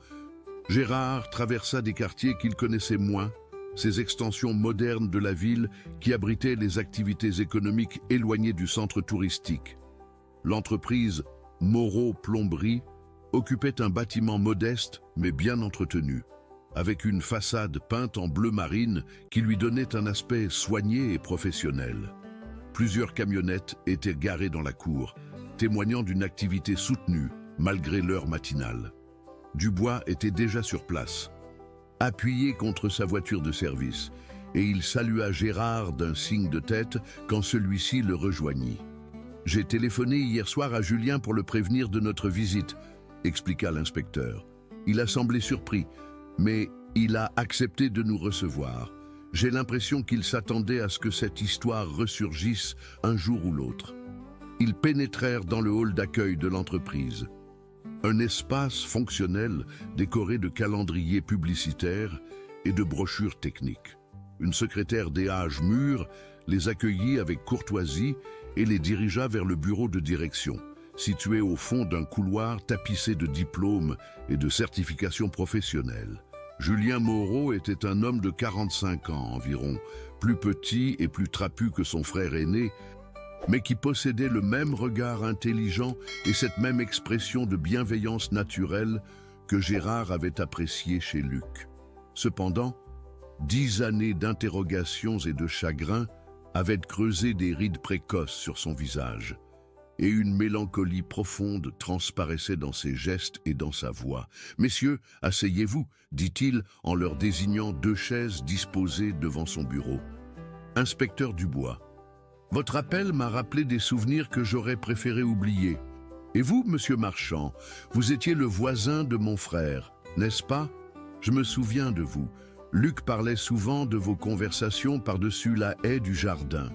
Gérard traversa des quartiers qu'il connaissait moins, ces extensions modernes de la ville qui abritaient les activités économiques éloignées du centre touristique. L'entreprise Moreau Plomberie occupait un bâtiment modeste mais bien entretenu, avec une façade peinte en bleu marine qui lui donnait un aspect soigné et professionnel. Plusieurs camionnettes étaient garées dans la cour, témoignant d'une activité soutenue malgré l'heure matinale. Dubois était déjà sur place, appuyé contre sa voiture de service, et il salua Gérard d'un signe de tête quand celui-ci le rejoignit. « J'ai téléphoné hier soir à Julien pour le prévenir de notre visite », expliqua l'inspecteur. Il a semblé surpris, mais il a accepté de nous recevoir. J'ai l'impression qu'il s'attendait à ce que cette histoire ressurgisse un jour ou l'autre. Ils pénétrèrent dans le hall d'accueil de l'entreprise. Un espace fonctionnel décoré de calendriers publicitaires et de brochures techniques. Une secrétaire DH mûre les accueillit avec courtoisie et les dirigea vers le bureau de direction, situé au fond d'un couloir tapissé de diplômes et de certifications professionnelles. Julien Moreau était un homme de 45 ans environ, plus petit et plus trapu que son frère aîné, mais qui possédait le même regard intelligent et cette même expression de bienveillance naturelle que Gérard avait apprécié chez Luc. Cependant, 10 années d'interrogations et de chagrin avaient creusé des rides précoces sur son visage, et une mélancolie profonde transparaissait dans ses gestes et dans sa voix. « Messieurs, asseyez-vous » dit-il en leur désignant 2 chaises disposées devant son bureau. « Inspecteur Dubois, Votre appel m'a rappelé des souvenirs que j'aurais préféré oublier. Et vous, monsieur Marchand, vous étiez le voisin de mon frère, n'est-ce pas? Je me souviens de vous. Luc parlait souvent de vos conversations par-dessus la haie du jardin.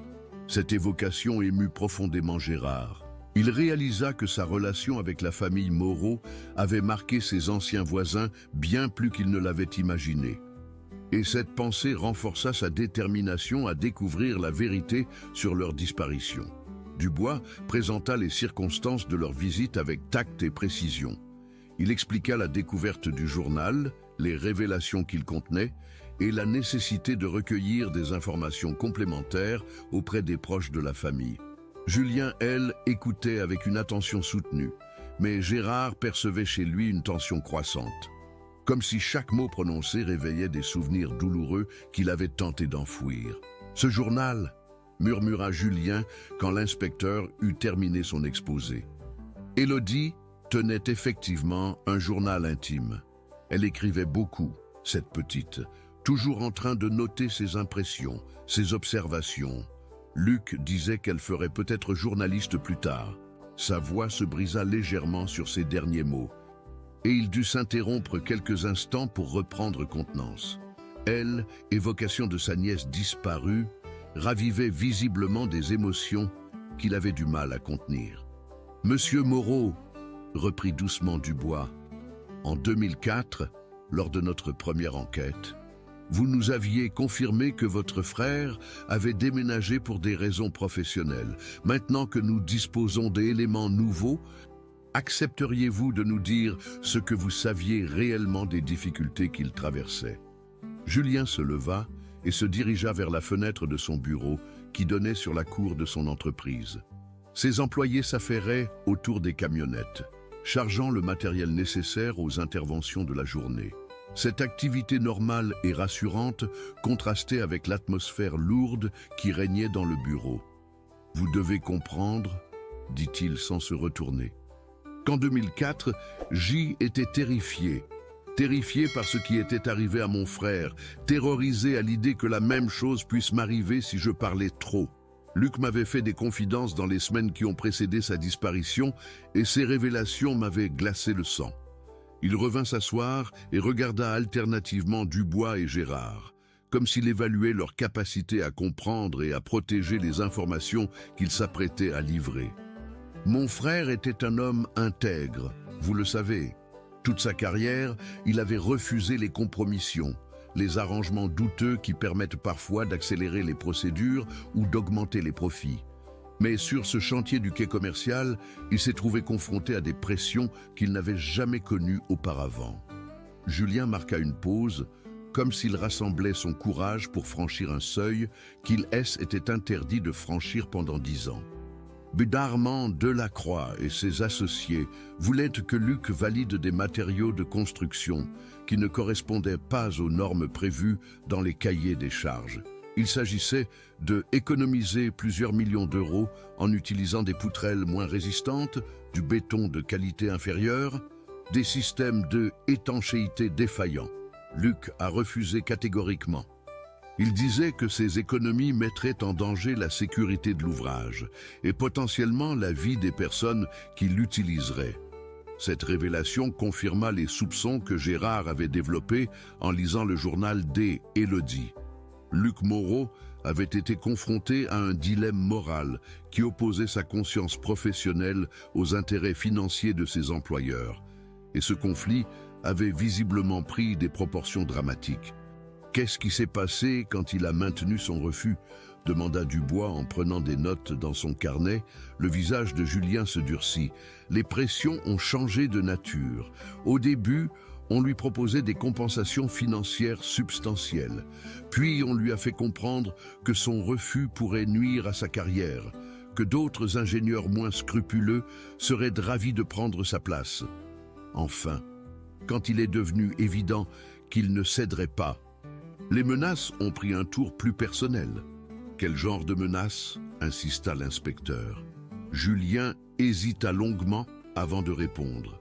Cette évocation émut profondément Gérard. Il réalisa que sa relation avec la famille Moreau avait marqué ses anciens voisins bien plus qu'il ne l'avait imaginé. Et cette pensée renforça sa détermination à découvrir la vérité sur leur disparition. Dubois présenta les circonstances de leur visite avec tact et précision. Il expliqua la découverte du journal, les révélations qu'il contenait et la nécessité de recueillir des informations complémentaires auprès des proches de la famille. Julien, elle, écoutait avec une attention soutenue, mais Gérard percevait chez lui une tension croissante, comme si chaque mot prononcé réveillait des souvenirs douloureux qu'il avait tenté d'enfouir. « Ce journal !» murmura Julien quand l'inspecteur eut terminé son exposé. Élodie tenait effectivement un journal intime. Elle écrivait beaucoup, cette petite, toujours en train de noter ses impressions, ses observations. Luc disait qu'elle ferait peut-être journaliste plus tard. Sa voix se brisa légèrement sur ces derniers mots, et il dut s'interrompre quelques instants pour reprendre contenance. Elle, évocation de sa nièce disparue, ravivait visiblement des émotions qu'il avait du mal à contenir. « Monsieur Moreau », reprit doucement Dubois, « en 2004, lors de notre première enquête, vous nous aviez confirmé que votre frère avait déménagé pour des raisons professionnelles. Maintenant que nous disposons d'éléments nouveaux, accepteriez-vous de nous dire ce que vous saviez réellement des difficultés qu'il traversait ?» Julien se leva et se dirigea vers la fenêtre de son bureau qui donnait sur la cour de son entreprise. Ses employés s'affairaient autour des camionnettes, chargeant le matériel nécessaire aux interventions de la journée. Cette activité normale et rassurante contrastait avec l'atmosphère lourde qui régnait dans le bureau. « Vous devez comprendre, » dit-il sans se retourner, qu'en 2004, J était terrifié par ce qui était arrivé à mon frère, terrorisé à l'idée que la même chose puisse m'arriver si je parlais trop. Luc m'avait fait des confidences dans les semaines qui ont précédé sa disparition et ces révélations m'avaient glacé le sang. Il revint s'asseoir et regarda alternativement Dubois et Gérard, comme s'il évaluait leur capacité à comprendre et à protéger les informations qu'il s'apprêtait à livrer. Mon frère était un homme intègre, vous le savez. Toute sa carrière, il avait refusé les compromissions, les arrangements douteux qui permettent parfois d'accélérer les procédures ou d'augmenter les profits. Mais sur ce chantier du quai commercial, il s'est trouvé confronté à des pressions qu'il n'avait jamais connues auparavant. Julien marqua une pause, comme s'il rassemblait son courage pour franchir un seuil qu'il était interdit de franchir pendant 10 ans. Armand Delacroix et ses associés voulaient que Luc valide des matériaux de construction qui ne correspondaient pas aux normes prévues dans les cahiers des charges. Il s'agissait de économiser plusieurs millions d'euros en utilisant des poutrelles moins résistantes, du béton de qualité inférieure, des systèmes de étanchéité défaillants. Luc a refusé catégoriquement. Il disait que ces économies mettraient en danger la sécurité de l'ouvrage et potentiellement la vie des personnes qui l'utiliseraient. Cette révélation confirma les soupçons que Gérard avait développés en lisant le journal d'Élodie. Luc Moreau avait été confronté à un dilemme moral qui opposait sa conscience professionnelle aux intérêts financiers de ses employeurs. Et ce conflit avait visiblement pris des proportions dramatiques. « Qu'est-ce qui s'est passé quand il a maintenu son refus ?» demanda Dubois en prenant des notes dans son carnet. Le visage de Julien se durcit. Les pressions ont changé de nature. Au début, on lui proposait des compensations financières substantielles. Puis on lui a fait comprendre que son refus pourrait nuire à sa carrière, que d'autres ingénieurs moins scrupuleux seraient ravis de prendre sa place. Enfin, quand il est devenu évident qu'il ne céderait pas, les menaces ont pris un tour plus personnel. Quel genre de menaces ? Insista l'inspecteur. Julien hésita longuement avant de répondre.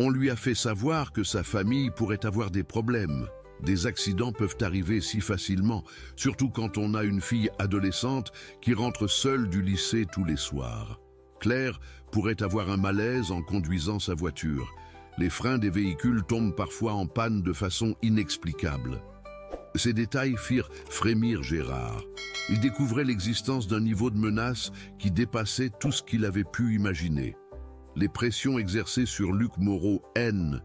On lui a fait savoir que sa famille pourrait avoir des problèmes. Des accidents peuvent arriver si facilement, surtout quand on a une fille adolescente qui rentre seule du lycée tous les soirs. Claire pourrait avoir un malaise en conduisant sa voiture. Les freins des véhicules tombent parfois en panne de façon inexplicable. Ces détails firent frémir Gérard. Il découvrait l'existence d'un niveau de menace qui dépassait tout ce qu'il avait pu imaginer. Les pressions exercées sur Luc Moreau, N,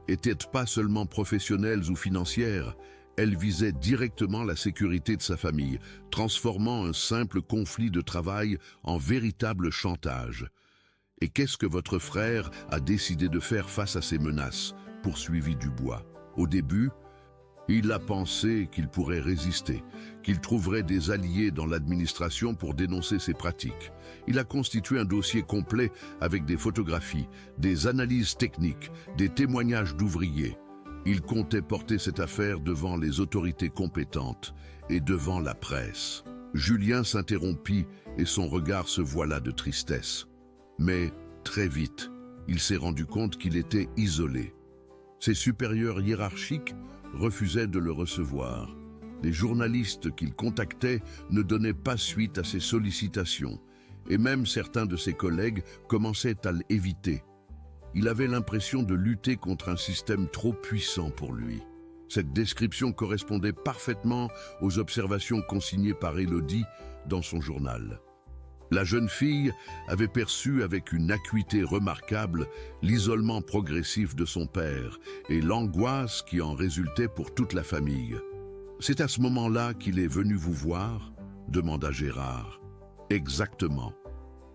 étaient pas seulement professionnelles ou financières, elles visaient directement la sécurité de sa famille, transformant un simple conflit de travail en véritable chantage. « Et qu'est-ce que votre frère a décidé de faire face à ces menaces ?» poursuivit Dubois. Au début, il a pensé qu'il pourrait résister, qu'il trouverait des alliés dans l'administration pour dénoncer ces pratiques. Il a constitué un dossier complet avec des photographies, des analyses techniques, des témoignages d'ouvriers. Il comptait porter cette affaire devant les autorités compétentes et devant la presse. Julien s'interrompit et son regard se voila de tristesse. Mais très vite, il s'est rendu compte qu'il était isolé. Ses supérieurs hiérarchiques refusaient de le recevoir. Les journalistes qu'il contactait ne donnaient pas suite à ses sollicitations, et même certains de ses collègues commençaient à l'éviter. Il avait l'impression de lutter contre un système trop puissant pour lui. Cette description correspondait parfaitement aux observations consignées par Élodie dans son journal. La jeune fille avait perçu avec une acuité remarquable l'isolement progressif de son père et l'angoisse qui en résultait pour toute la famille. « C'est à ce moment-là qu'il est venu vous voir ?» demanda Gérard. « Exactement.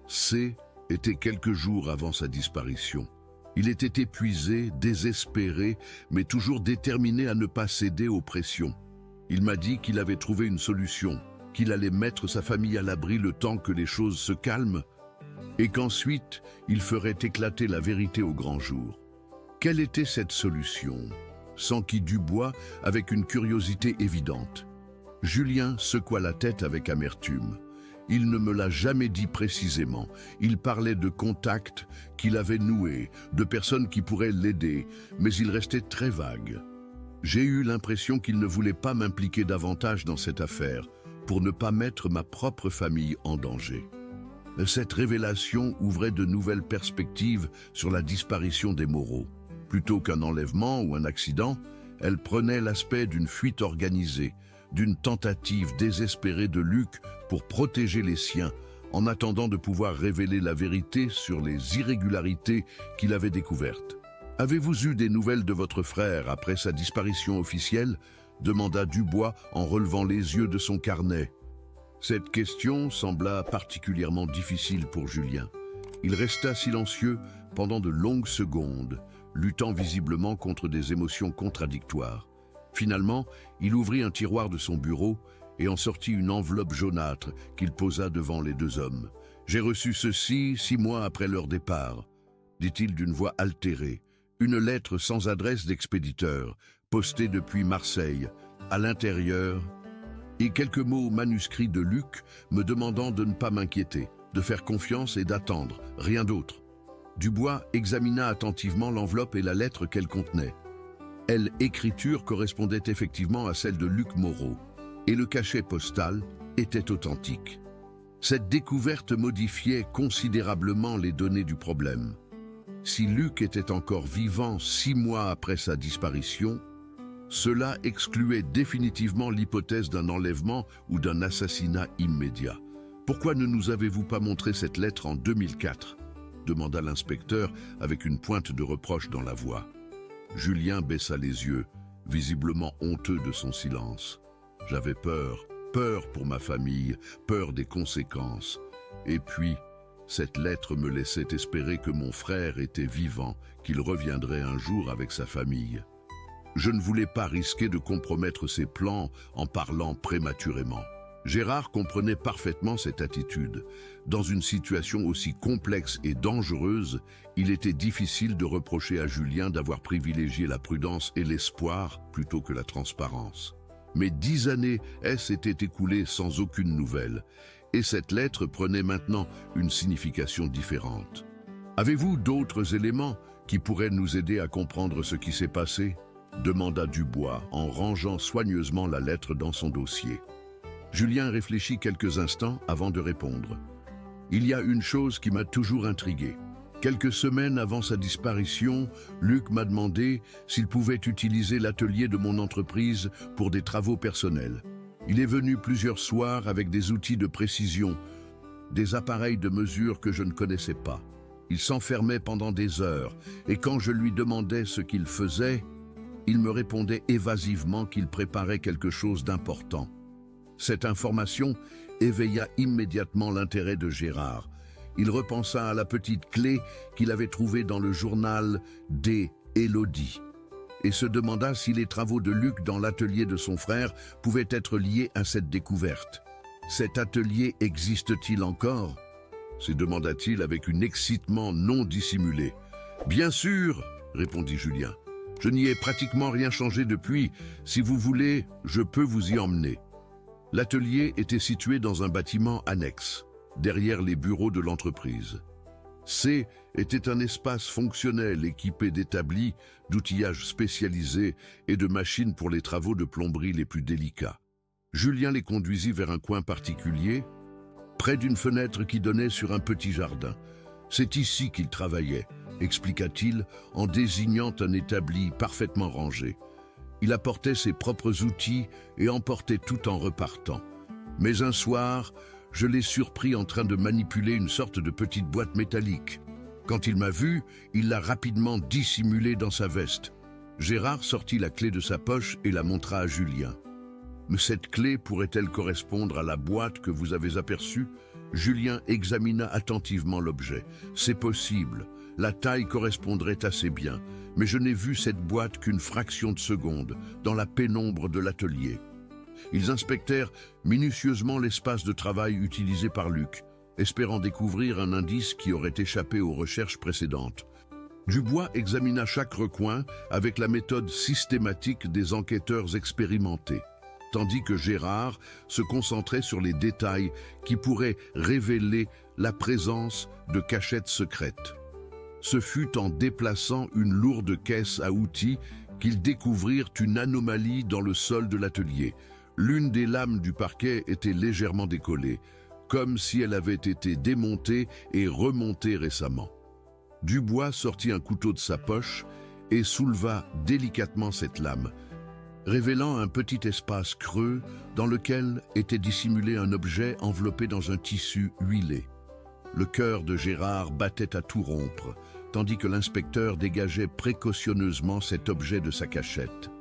C était quelques jours avant sa disparition. Il était épuisé, désespéré, mais toujours déterminé à ne pas céder aux pressions. Il m'a dit qu'il avait trouvé une solution, qu'il allait mettre sa famille à l'abri le temps que les choses se calment, et qu'ensuite il ferait éclater la vérité au grand jour. Quelle était cette solution ? S'enquit Dubois avec une curiosité évidente. Julien secoua la tête avec amertume. Il ne me l'a jamais dit précisément. Il parlait de contacts qu'il avait noués, de personnes qui pourraient l'aider, mais il restait très vague. J'ai eu l'impression qu'il ne voulait pas m'impliquer davantage dans cette affaire, pour ne pas mettre ma propre famille en danger. Cette révélation ouvrait de nouvelles perspectives sur la disparition des Moreau. Plutôt qu'un enlèvement ou un accident, elle prenait l'aspect d'une fuite organisée, d'une tentative désespérée de Luc pour protéger les siens, en attendant de pouvoir révéler la vérité sur les irrégularités qu'il avait découvertes. « Avez-vous eu des nouvelles de votre frère après sa disparition officielle ?» demanda Dubois en relevant les yeux de son carnet. Cette question sembla particulièrement difficile pour Julien. Il resta silencieux pendant de longues secondes, luttant visiblement contre des émotions contradictoires. Finalement, il ouvrit un tiroir de son bureau et en sortit une enveloppe jaunâtre qu'il posa devant les deux hommes. « J'ai reçu ceci 6 mois après leur départ », dit-il d'une voix altérée. Une lettre sans adresse d'expéditeur, postée depuis Marseille, à l'intérieur, et quelques mots manuscrits de Luc me demandant de ne pas m'inquiéter, de faire confiance et d'attendre, rien d'autre. Dubois examina attentivement l'enveloppe et la lettre qu'elle contenait. L'écriture correspondait effectivement à celle de Luc Moreau, et le cachet postal était authentique. Cette découverte modifiait considérablement les données du problème. Si Luc était encore vivant 6 mois après sa disparition, cela excluait définitivement l'hypothèse d'un enlèvement ou d'un assassinat immédiat. « Pourquoi ne nous avez-vous pas montré cette lettre en 2004 ?» demanda l'inspecteur avec une pointe de reproche dans la voix. Julien baissa les yeux, visiblement honteux de son silence. « J'avais peur pour ma famille, peur des conséquences. Et puis, cette lettre me laissait espérer que mon frère était vivant, qu'il reviendrait un jour avec sa famille. Je ne voulais pas risquer de compromettre ses plans en parlant prématurément. » Gérard comprenait parfaitement cette attitude. Dans une situation aussi complexe et dangereuse, il était difficile de reprocher à Julien d'avoir privilégié la prudence et l'espoir plutôt que la transparence. Mais 10 années s'étaient écoulées sans aucune nouvelle, et cette lettre prenait maintenant une signification différente. « Avez-vous d'autres éléments qui pourraient nous aider à comprendre ce qui s'est passé ?» demanda Dubois en rangeant soigneusement la lettre dans son dossier. Julien réfléchit quelques instants avant de répondre. Il y a une chose qui m'a toujours intrigué. Quelques semaines avant sa disparition, Luc m'a demandé s'il pouvait utiliser l'atelier de mon entreprise pour des travaux personnels. Il est venu plusieurs soirs avec des outils de précision, des appareils de mesure que je ne connaissais pas. Il s'enfermait pendant des heures, et quand je lui demandais ce qu'il faisait, il me répondait évasivement qu'il préparait quelque chose d'important. Cette information éveilla immédiatement l'intérêt de Gérard. Il repensa à la petite clé qu'il avait trouvée dans le journal d'Élodie et se demanda si les travaux de Luc dans l'atelier de son frère pouvaient être liés à cette découverte. Cet atelier existe-t-il encore ? se demanda-t-il avec un excitement non dissimulé. Bien sûr, répondit Julien. Je n'y ai pratiquement rien changé depuis. Si vous voulez, je peux vous y emmener. L'atelier était situé dans un bâtiment annexe, derrière les bureaux de l'entreprise. C était un espace fonctionnel équipé d'établis, d'outillage spécialisé et de machines pour les travaux de plomberie les plus délicats. Julien les conduisit vers un coin particulier, près d'une fenêtre qui donnait sur un petit jardin. C'est ici qu'il travaillait, expliqua-t-il en désignant un établi parfaitement rangé. Il apportait ses propres outils et emportait tout en repartant. Mais un soir, je l'ai surpris en train de manipuler une sorte de petite boîte métallique. Quand il m'a vu, il l'a rapidement dissimulée dans sa veste. Gérard sortit la clé de sa poche et la montra à Julien. « Mais cette clé pourrait-elle correspondre à la boîte que vous avez aperçue ?» Julien examina attentivement l'objet. « C'est possible. La taille correspondrait assez bien. Mais je n'ai vu cette boîte qu'une fraction de seconde, dans la pénombre de l'atelier. » Ils inspectèrent minutieusement l'espace de travail utilisé par Luc, espérant découvrir un indice qui aurait échappé aux recherches précédentes. Dubois examina chaque recoin avec la méthode systématique des enquêteurs expérimentés, tandis que Gérard se concentrait sur les détails qui pourraient révéler la présence de cachettes secrètes. Ce fut en déplaçant une lourde caisse à outils qu'ils découvrirent une anomalie dans le sol de l'atelier. L'une des lames du parquet était légèrement décollée, comme si elle avait été démontée et remontée récemment. Dubois sortit un couteau de sa poche et souleva délicatement cette lame, révélant un petit espace creux dans lequel était dissimulé un objet enveloppé dans un tissu huilé. Le cœur de Gérard battait à tout rompre, tandis que l'inspecteur dégageait précautionneusement cet objet de sa cachette.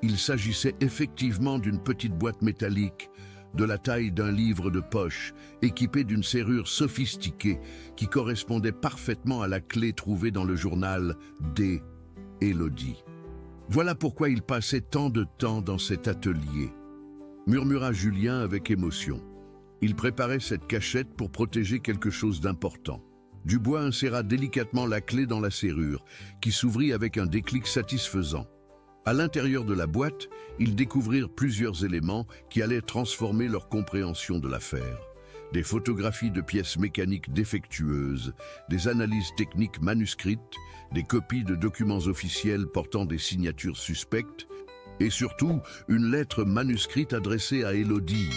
Il s'agissait effectivement d'une petite boîte métallique, de la taille d'un livre de poche, équipée d'une serrure sophistiquée qui correspondait parfaitement à la clé trouvée dans le journal d'Élodie. Voilà pourquoi il passait tant de temps dans cet atelier, murmura Julien avec émotion. Il préparait cette cachette pour protéger quelque chose d'important. Dubois inséra délicatement la clé dans la serrure, qui s'ouvrit avec un déclic satisfaisant. À l'intérieur de la boîte, ils découvrirent plusieurs éléments qui allaient transformer leur compréhension de l'affaire. Des photographies de pièces mécaniques défectueuses, des analyses techniques manuscrites, des copies de documents officiels portant des signatures suspectes, et surtout une lettre manuscrite adressée à Élodie.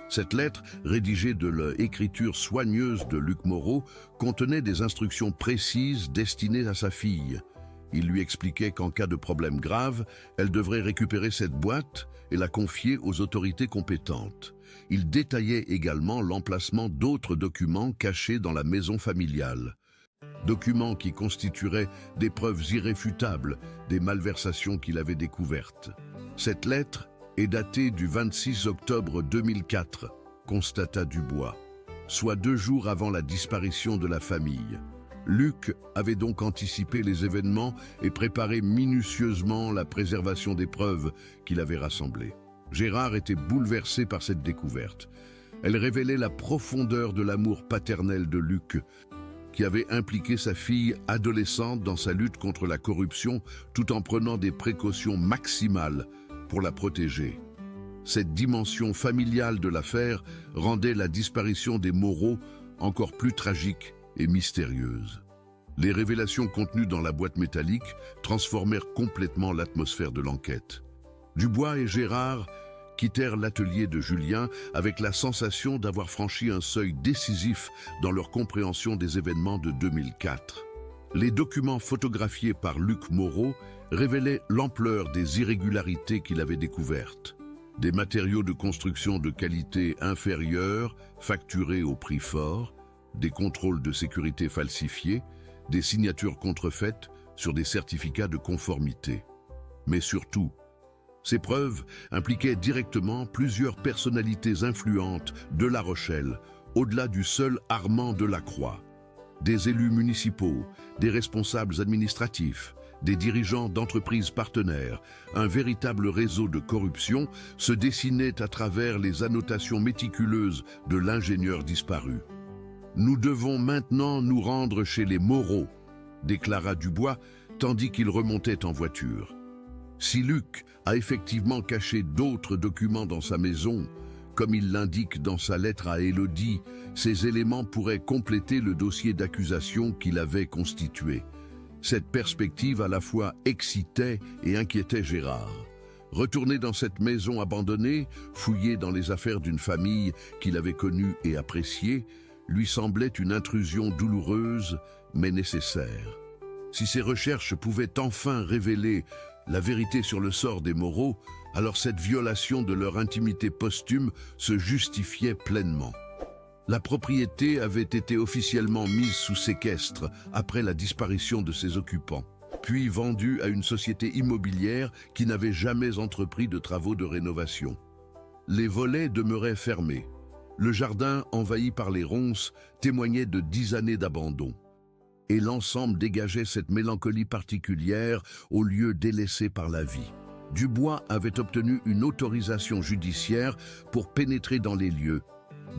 Cette lettre, rédigée de l'écriture soigneuse de Luc Moreau, contenait des instructions précises destinées à sa fille. Il lui expliquait qu'en cas de problème grave, elle devrait récupérer cette boîte et la confier aux autorités compétentes. Il détaillait également l'emplacement d'autres documents cachés dans la maison familiale. Documents qui constitueraient des preuves irréfutables des malversations qu'il avait découvertes. Cette lettre est datée du 26 octobre 2004, constata Dubois, soit 2 jours avant la disparition de la famille. Luc avait donc anticipé les événements et préparé minutieusement la préservation des preuves qu'il avait rassemblées. Gérard était bouleversé par cette découverte. Elle révélait la profondeur de l'amour paternel de Luc, qui avait impliqué sa fille adolescente dans sa lutte contre la corruption tout en prenant des précautions maximales pour la protéger. Cette dimension familiale de l'affaire rendait la disparition des Moreau encore plus tragique et mystérieuse. Les révélations contenues dans la boîte métallique transformèrent complètement l'atmosphère de l'enquête. Dubois et Gérard quittèrent l'atelier de Julien avec la sensation d'avoir franchi un seuil décisif dans leur compréhension des événements de 2004. Les documents photographiés par Luc Moreau révélaient l'ampleur des irrégularités qu'il avait découvertes. Des matériaux de construction de qualité inférieure, facturés au prix fort, des contrôles de sécurité falsifiés, des signatures contrefaites sur des certificats de conformité. Mais surtout, ces preuves impliquaient directement plusieurs personnalités influentes de La Rochelle, au-delà du seul Armand Delacroix. Des élus municipaux, des responsables administratifs, des dirigeants d'entreprises partenaires, un véritable réseau de corruption se dessinait à travers les annotations méticuleuses de l'ingénieur disparu. « Nous devons maintenant nous rendre chez les Moreau », déclara Dubois, tandis qu'il remontait en voiture. Si Luc a effectivement caché d'autres documents dans sa maison, comme il l'indique dans sa lettre à Élodie, ces éléments pourraient compléter le dossier d'accusation qu'il avait constitué. Cette perspective à la fois excitait et inquiétait Gérard. Retourner dans cette maison abandonnée, fouiller dans les affaires d'une famille qu'il avait connue et appréciée, lui semblait une intrusion douloureuse mais nécessaire. Si ces recherches pouvaient enfin révéler la vérité sur le sort des Moreau, alors cette violation de leur intimité posthume se justifiait pleinement. La propriété avait été officiellement mise sous séquestre après la disparition de ses occupants, puis vendue à une société immobilière qui n'avait jamais entrepris de travaux de rénovation. Les volets demeuraient fermés. Le jardin, envahi par les ronces, témoignait de 10 années d'abandon. Et l'ensemble dégageait cette mélancolie particulière au lieu délaissé par la vie. Dubois avait obtenu une autorisation judiciaire pour pénétrer dans les lieux,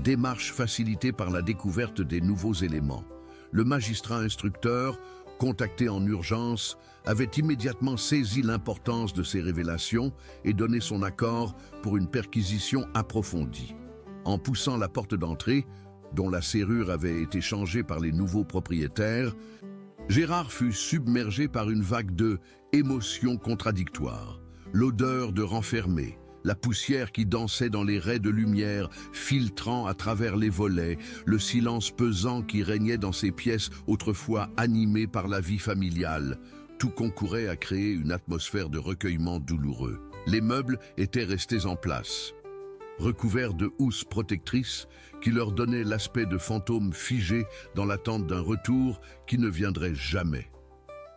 démarche facilitée par la découverte des nouveaux éléments. Le magistrat instructeur, contacté en urgence, avait immédiatement saisi l'importance de ces révélations et donné son accord pour une perquisition approfondie. En poussant la porte d'entrée, dont la serrure avait été changée par les nouveaux propriétaires, Gérard fut submergé par une vague de émotions contradictoires. L'odeur de renfermé, la poussière qui dansait dans les raies de lumière filtrant à travers les volets, le silence pesant qui régnait dans ces pièces autrefois animées par la vie familiale, tout concourait à créer une atmosphère de recueillement douloureux. Les meubles étaient restés en place, recouverts de housses protectrices qui leur donnaient l'aspect de fantômes figés dans l'attente d'un retour qui ne viendrait jamais.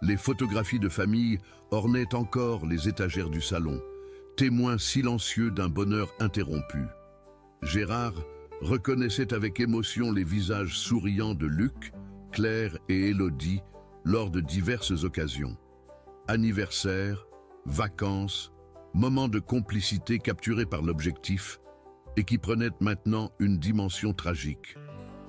Les photographies de famille ornaient encore les étagères du salon, témoins silencieux d'un bonheur interrompu. Gérard reconnaissait avec émotion les visages souriants de Luc, Claire et Élodie lors de diverses occasions. Anniversaires, vacances, moments de complicité capturés par l'objectif et qui prenaient maintenant une dimension tragique.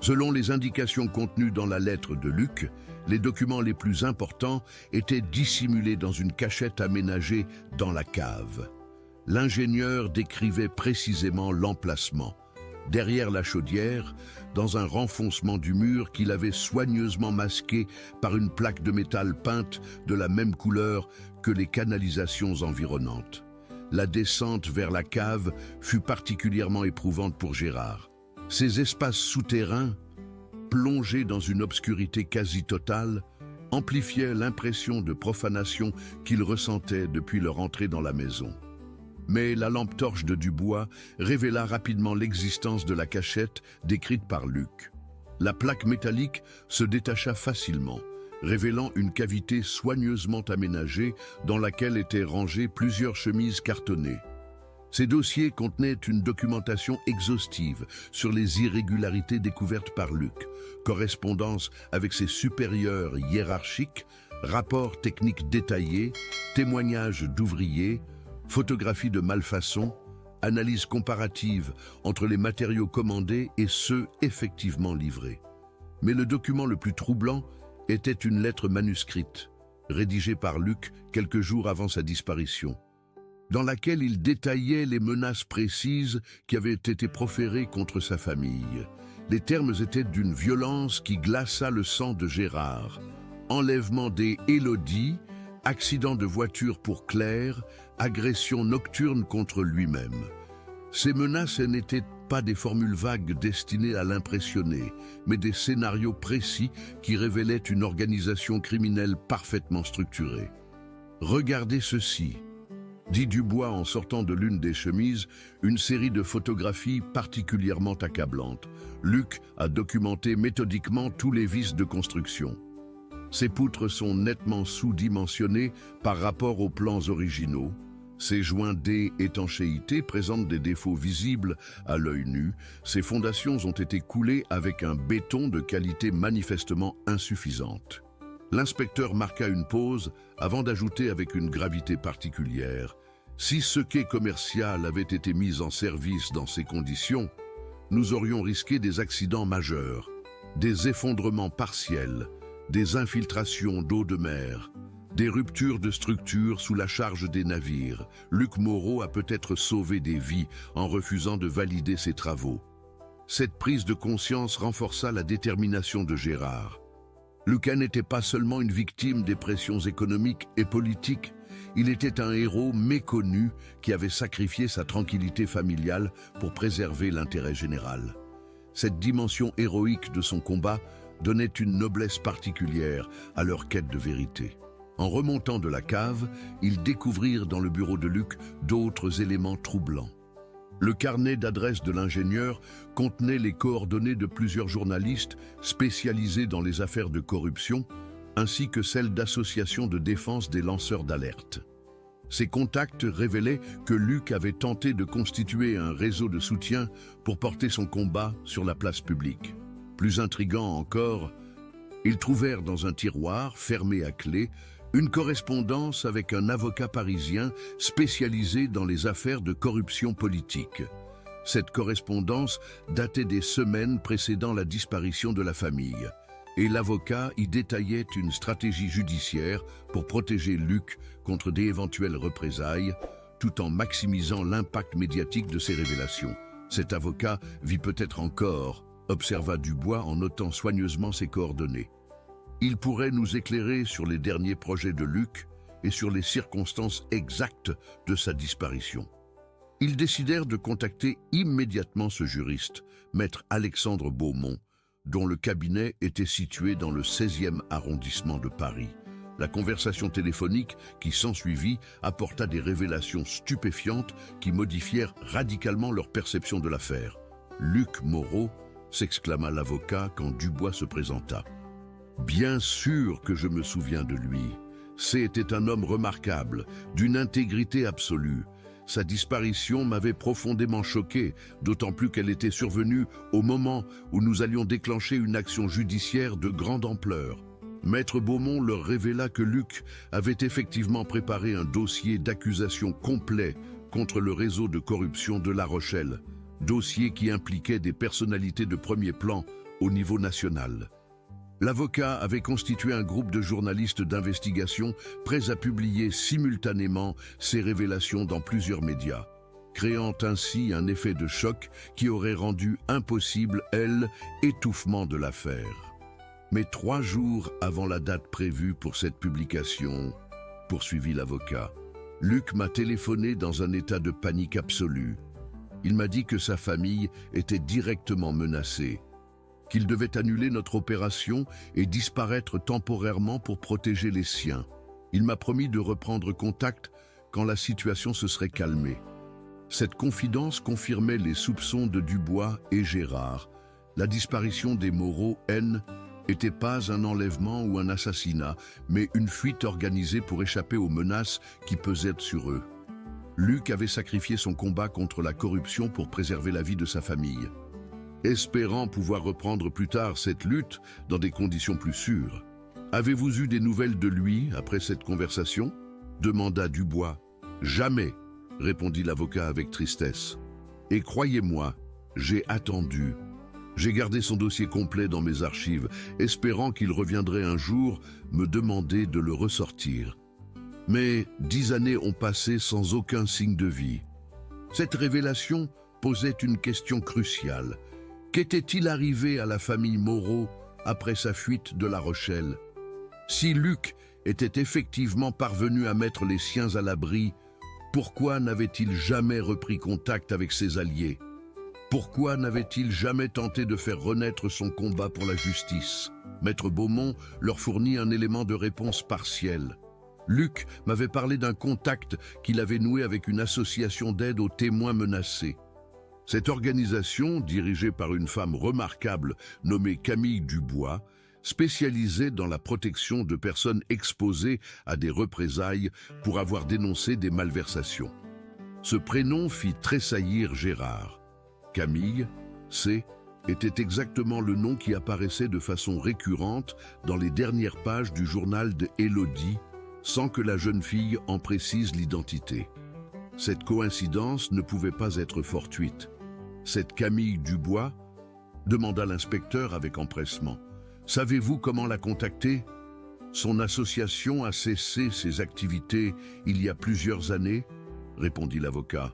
Selon les indications contenues dans la lettre de Luc, les documents les plus importants étaient dissimulés dans une cachette aménagée dans la cave. L'ingénieur décrivait précisément l'emplacement, derrière la chaudière, dans un renfoncement du mur qu'il avait soigneusement masqué par une plaque de métal peinte de la même couleur que les canalisations environnantes. La descente vers la cave fut particulièrement éprouvante pour Gérard. Ces espaces souterrains, plongés dans une obscurité quasi totale, amplifiaient l'impression de profanation qu'il ressentait depuis leur entrée dans la maison. Mais la lampe torche de Dubois révéla rapidement l'existence de la cachette décrite par Luc. La plaque métallique se détacha facilement, révélant une cavité soigneusement aménagée dans laquelle étaient rangées plusieurs chemises cartonnées. Ces dossiers contenaient une documentation exhaustive sur les irrégularités découvertes par Luc, correspondance avec ses supérieurs hiérarchiques, rapports techniques détaillés, témoignages d'ouvriers, photographies de malfaçons, analyse comparative entre les matériaux commandés et ceux effectivement livrés. Mais le document le plus troublant était une lettre manuscrite, rédigée par Luc quelques jours avant sa disparition, dans laquelle il détaillait les menaces précises qui avaient été proférées contre sa famille. Les termes étaient d'une violence qui glaça le sang de Gérard. enlèvement des Élodie, accident de voiture pour Claire, agression nocturne contre lui-même. Ces menaces n'étaient pas des formules vagues destinées à l'impressionner, mais des scénarios précis qui révélaient une organisation criminelle parfaitement structurée. « Regardez ceci », dit Dubois en sortant de l'une des chemises une série de photographies particulièrement accablantes. Luc a documenté méthodiquement tous les vices de construction. Ces poutres sont nettement sous-dimensionnées par rapport aux plans originaux. Ces joints d'étanchéité présentent des défauts visibles à l'œil nu. Ces fondations ont été coulées avec un béton de qualité manifestement insuffisante. L'inspecteur marqua une pause avant d'ajouter avec une gravité particulière. Si ce quai commercial avait été mis en service dans ces conditions, nous aurions risqué des accidents majeurs, des effondrements partiels, des infiltrations d'eau de mer, des ruptures de structures sous la charge des navires. Luc Moreau a peut-être sauvé des vies en refusant de valider ses travaux. Cette prise de conscience renforça la détermination de Gérard. Lucas n'était pas seulement une victime des pressions économiques et politiques, il était un héros méconnu qui avait sacrifié sa tranquillité familiale pour préserver l'intérêt général. Cette dimension héroïque de son combat donnait une noblesse particulière à leur quête de vérité. En remontant de la cave, ils découvrirent dans le bureau de Luc d'autres éléments troublants. Le carnet d'adresse de l'ingénieur contenait les coordonnées de plusieurs journalistes spécialisés dans les affaires de corruption, ainsi que celles d'associations de défense des lanceurs d'alerte. Ces contacts révélaient que Luc avait tenté de constituer un réseau de soutien pour porter son combat sur la place publique. Plus intriguant encore, ils trouvèrent dans un tiroir fermé à clé une correspondance avec un avocat parisien spécialisé dans les affaires de corruption politique. Cette correspondance datait des semaines précédant la disparition de la famille, et l'avocat y détaillait une stratégie judiciaire pour protéger Luc contre d'éventuelles représailles, tout en maximisant l'impact médiatique de ces révélations. Cet avocat vit peut-être encore, observa Dubois en notant soigneusement ses coordonnées. Il pourrait nous éclairer sur les derniers projets de Luc et sur les circonstances exactes de sa disparition. Ils décidèrent de contacter immédiatement ce juriste, maître Alexandre Beaumont, dont le cabinet était situé dans le 16e arrondissement de Paris. La conversation téléphonique qui s'ensuivit apporta des révélations stupéfiantes qui modifièrent radicalement leur perception de l'affaire. « Luc Moreau » s'exclama l'avocat quand Dubois se présenta. « Bien sûr que je me souviens de lui. C'était un homme remarquable, d'une intégrité absolue. Sa disparition m'avait profondément choqué, d'autant plus qu'elle était survenue au moment où nous allions déclencher une action judiciaire de grande ampleur. Maître Beaumont leur révéla que Luc avait effectivement préparé un dossier d'accusation complet contre le réseau de corruption de La Rochelle, dossier qui impliquait des personnalités de premier plan au niveau national. L'avocat avait constitué un groupe de journalistes d'investigation prêts à publier simultanément ces révélations dans plusieurs médias, créant ainsi un effet de choc qui aurait rendu impossible l'étouffement de l'affaire. Mais 3 jours avant la date prévue pour cette publication, poursuivit l'avocat, Luc m'a téléphoné dans un état de panique absolue. Il m'a dit que sa famille était directement menacée, qu'il devait annuler notre opération et disparaître temporairement pour protéger les siens. Il m'a promis de reprendre contact quand la situation se serait calmée. Cette confidence confirmait les soupçons de Dubois et Gérard. La disparition des Moreau n'était pas un enlèvement ou un assassinat, mais une fuite organisée pour échapper aux menaces qui pesaient sur eux. Luc avait sacrifié son combat contre la corruption pour préserver la vie de sa famille, espérant pouvoir reprendre plus tard cette lutte dans des conditions plus sûres. « Avez-vous eu des nouvelles de lui après cette conversation » demanda Dubois. « Jamais », répondit l'avocat avec tristesse. « Et croyez-moi, j'ai attendu. J'ai gardé son dossier complet dans mes archives, espérant qu'il reviendrait un jour me demander de le ressortir. Mais 10 années ont passé sans aucun signe de vie. Cette révélation posait une question cruciale. Qu'était-il arrivé à la famille Moreau après sa fuite de La Rochelle? Si Luc était effectivement parvenu à mettre les siens à l'abri, pourquoi n'avait-il jamais repris contact avec ses alliés? Pourquoi n'avait-il jamais tenté de faire renaître son combat pour la justice? Maître Beaumont leur fournit un élément de réponse partiel. Luc m'avait parlé d'un contact qu'il avait noué avec une association d'aide aux témoins menacés. Cette organisation, dirigée par une femme remarquable nommée Camille Dubois, spécialisée dans la protection de personnes exposées à des représailles pour avoir dénoncé des malversations. Ce prénom fit tressaillir Gérard. Camille, était exactement le nom qui apparaissait de façon récurrente dans les dernières pages du journal de Élodie, sans que la jeune fille en précise l'identité. Cette coïncidence ne pouvait pas être fortuite. Cette Camille Dubois? Demanda l'inspecteur avec empressement. Savez-vous comment la contacter? Son association a cessé ses activités il y a plusieurs années, répondit l'avocat.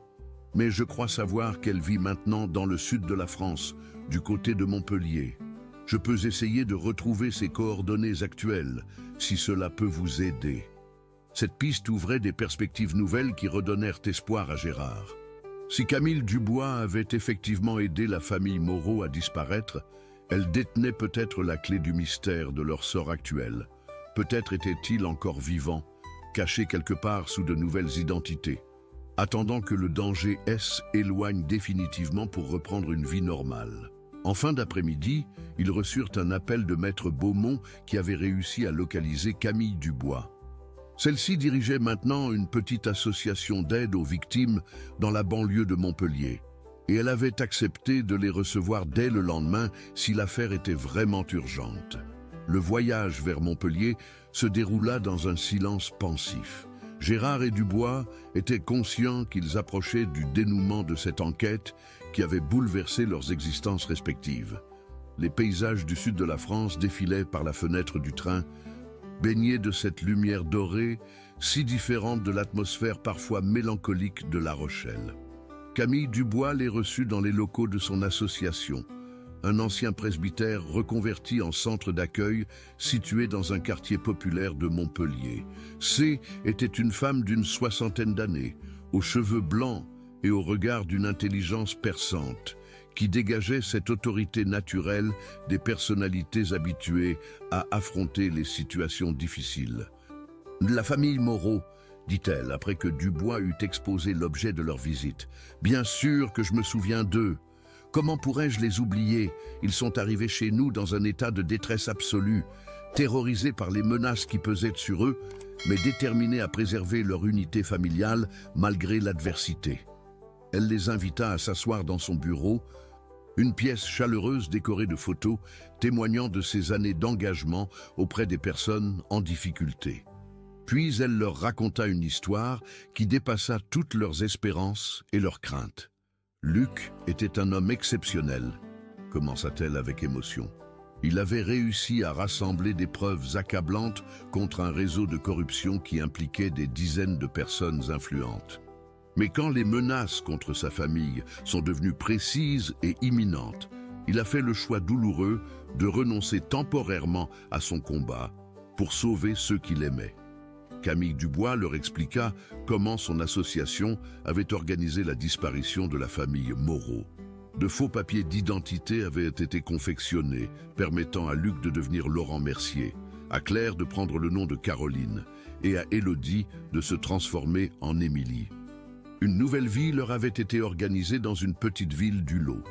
Mais je crois savoir qu'elle vit maintenant dans le sud de la France, du côté de Montpellier. Je peux essayer de retrouver ses coordonnées actuelles, si cela peut vous aider. Cette piste ouvrait des perspectives nouvelles qui redonnèrent espoir à Gérard. Si Camille Dubois avait effectivement aidé la famille Moreau à disparaître, elle détenait peut-être la clé du mystère de leur sort actuel. Peut-être était-il encore vivant, caché quelque part sous de nouvelles identités, attendant que le danger éloigne définitivement pour reprendre une vie normale. En fin d'après-midi, ils reçurent un appel de Maître Beaumont qui avait réussi à localiser Camille Dubois. Celle-ci dirigeait maintenant une petite association d'aide aux victimes dans la banlieue de Montpellier, et elle avait accepté de les recevoir dès le lendemain si l'affaire était vraiment urgente. Le voyage vers Montpellier se déroula dans un silence pensif. Gérard et Dubois étaient conscients qu'ils approchaient du dénouement de cette enquête qui avait bouleversé leurs existences respectives. Les paysages du sud de la France défilaient par la fenêtre du train, baignés de cette lumière dorée, si différente de l'atmosphère parfois mélancolique de La Rochelle. Camille Dubois les reçut dans les locaux de son association, un ancien presbytère reconverti en centre d'accueil situé dans un quartier populaire de Montpellier. Était une femme d'une soixantaine d'années, aux cheveux blancs et au regard d'une intelligence perçante, qui dégageait cette autorité naturelle des personnalités habituées à affronter les situations difficiles. « La famille Moreau », dit-elle après que Dubois eut exposé l'objet de leur visite. « Bien sûr que je me souviens d'eux. Comment pourrais-je les oublier? Ils sont arrivés chez nous dans un état de détresse absolue, terrorisés par les menaces qui pesaient sur eux, mais déterminés à préserver leur unité familiale malgré l'adversité. » Elle les invita à s'asseoir dans son bureau, une pièce chaleureuse décorée de photos témoignant de ses années d'engagement auprès des personnes en difficulté. Puis elle leur raconta une histoire qui dépassa toutes leurs espérances et leurs craintes. Luc était un homme exceptionnel, commença-t-elle avec émotion. Il avait réussi à rassembler des preuves accablantes contre un réseau de corruption qui impliquait des dizaines de personnes influentes. Mais quand les menaces contre sa famille sont devenues précises et imminentes, il a fait le choix douloureux de renoncer temporairement à son combat pour sauver ceux qu'il aimait. Camille Dubois leur expliqua comment son association avait organisé la disparition de la famille Moreau. De faux papiers d'identité avaient été confectionnés, permettant à Luc de devenir Laurent Mercier, à Claire de prendre le nom de Caroline et à Élodie de se transformer en Émilie. Une nouvelle vie leur avait été organisée dans une petite ville du Lot,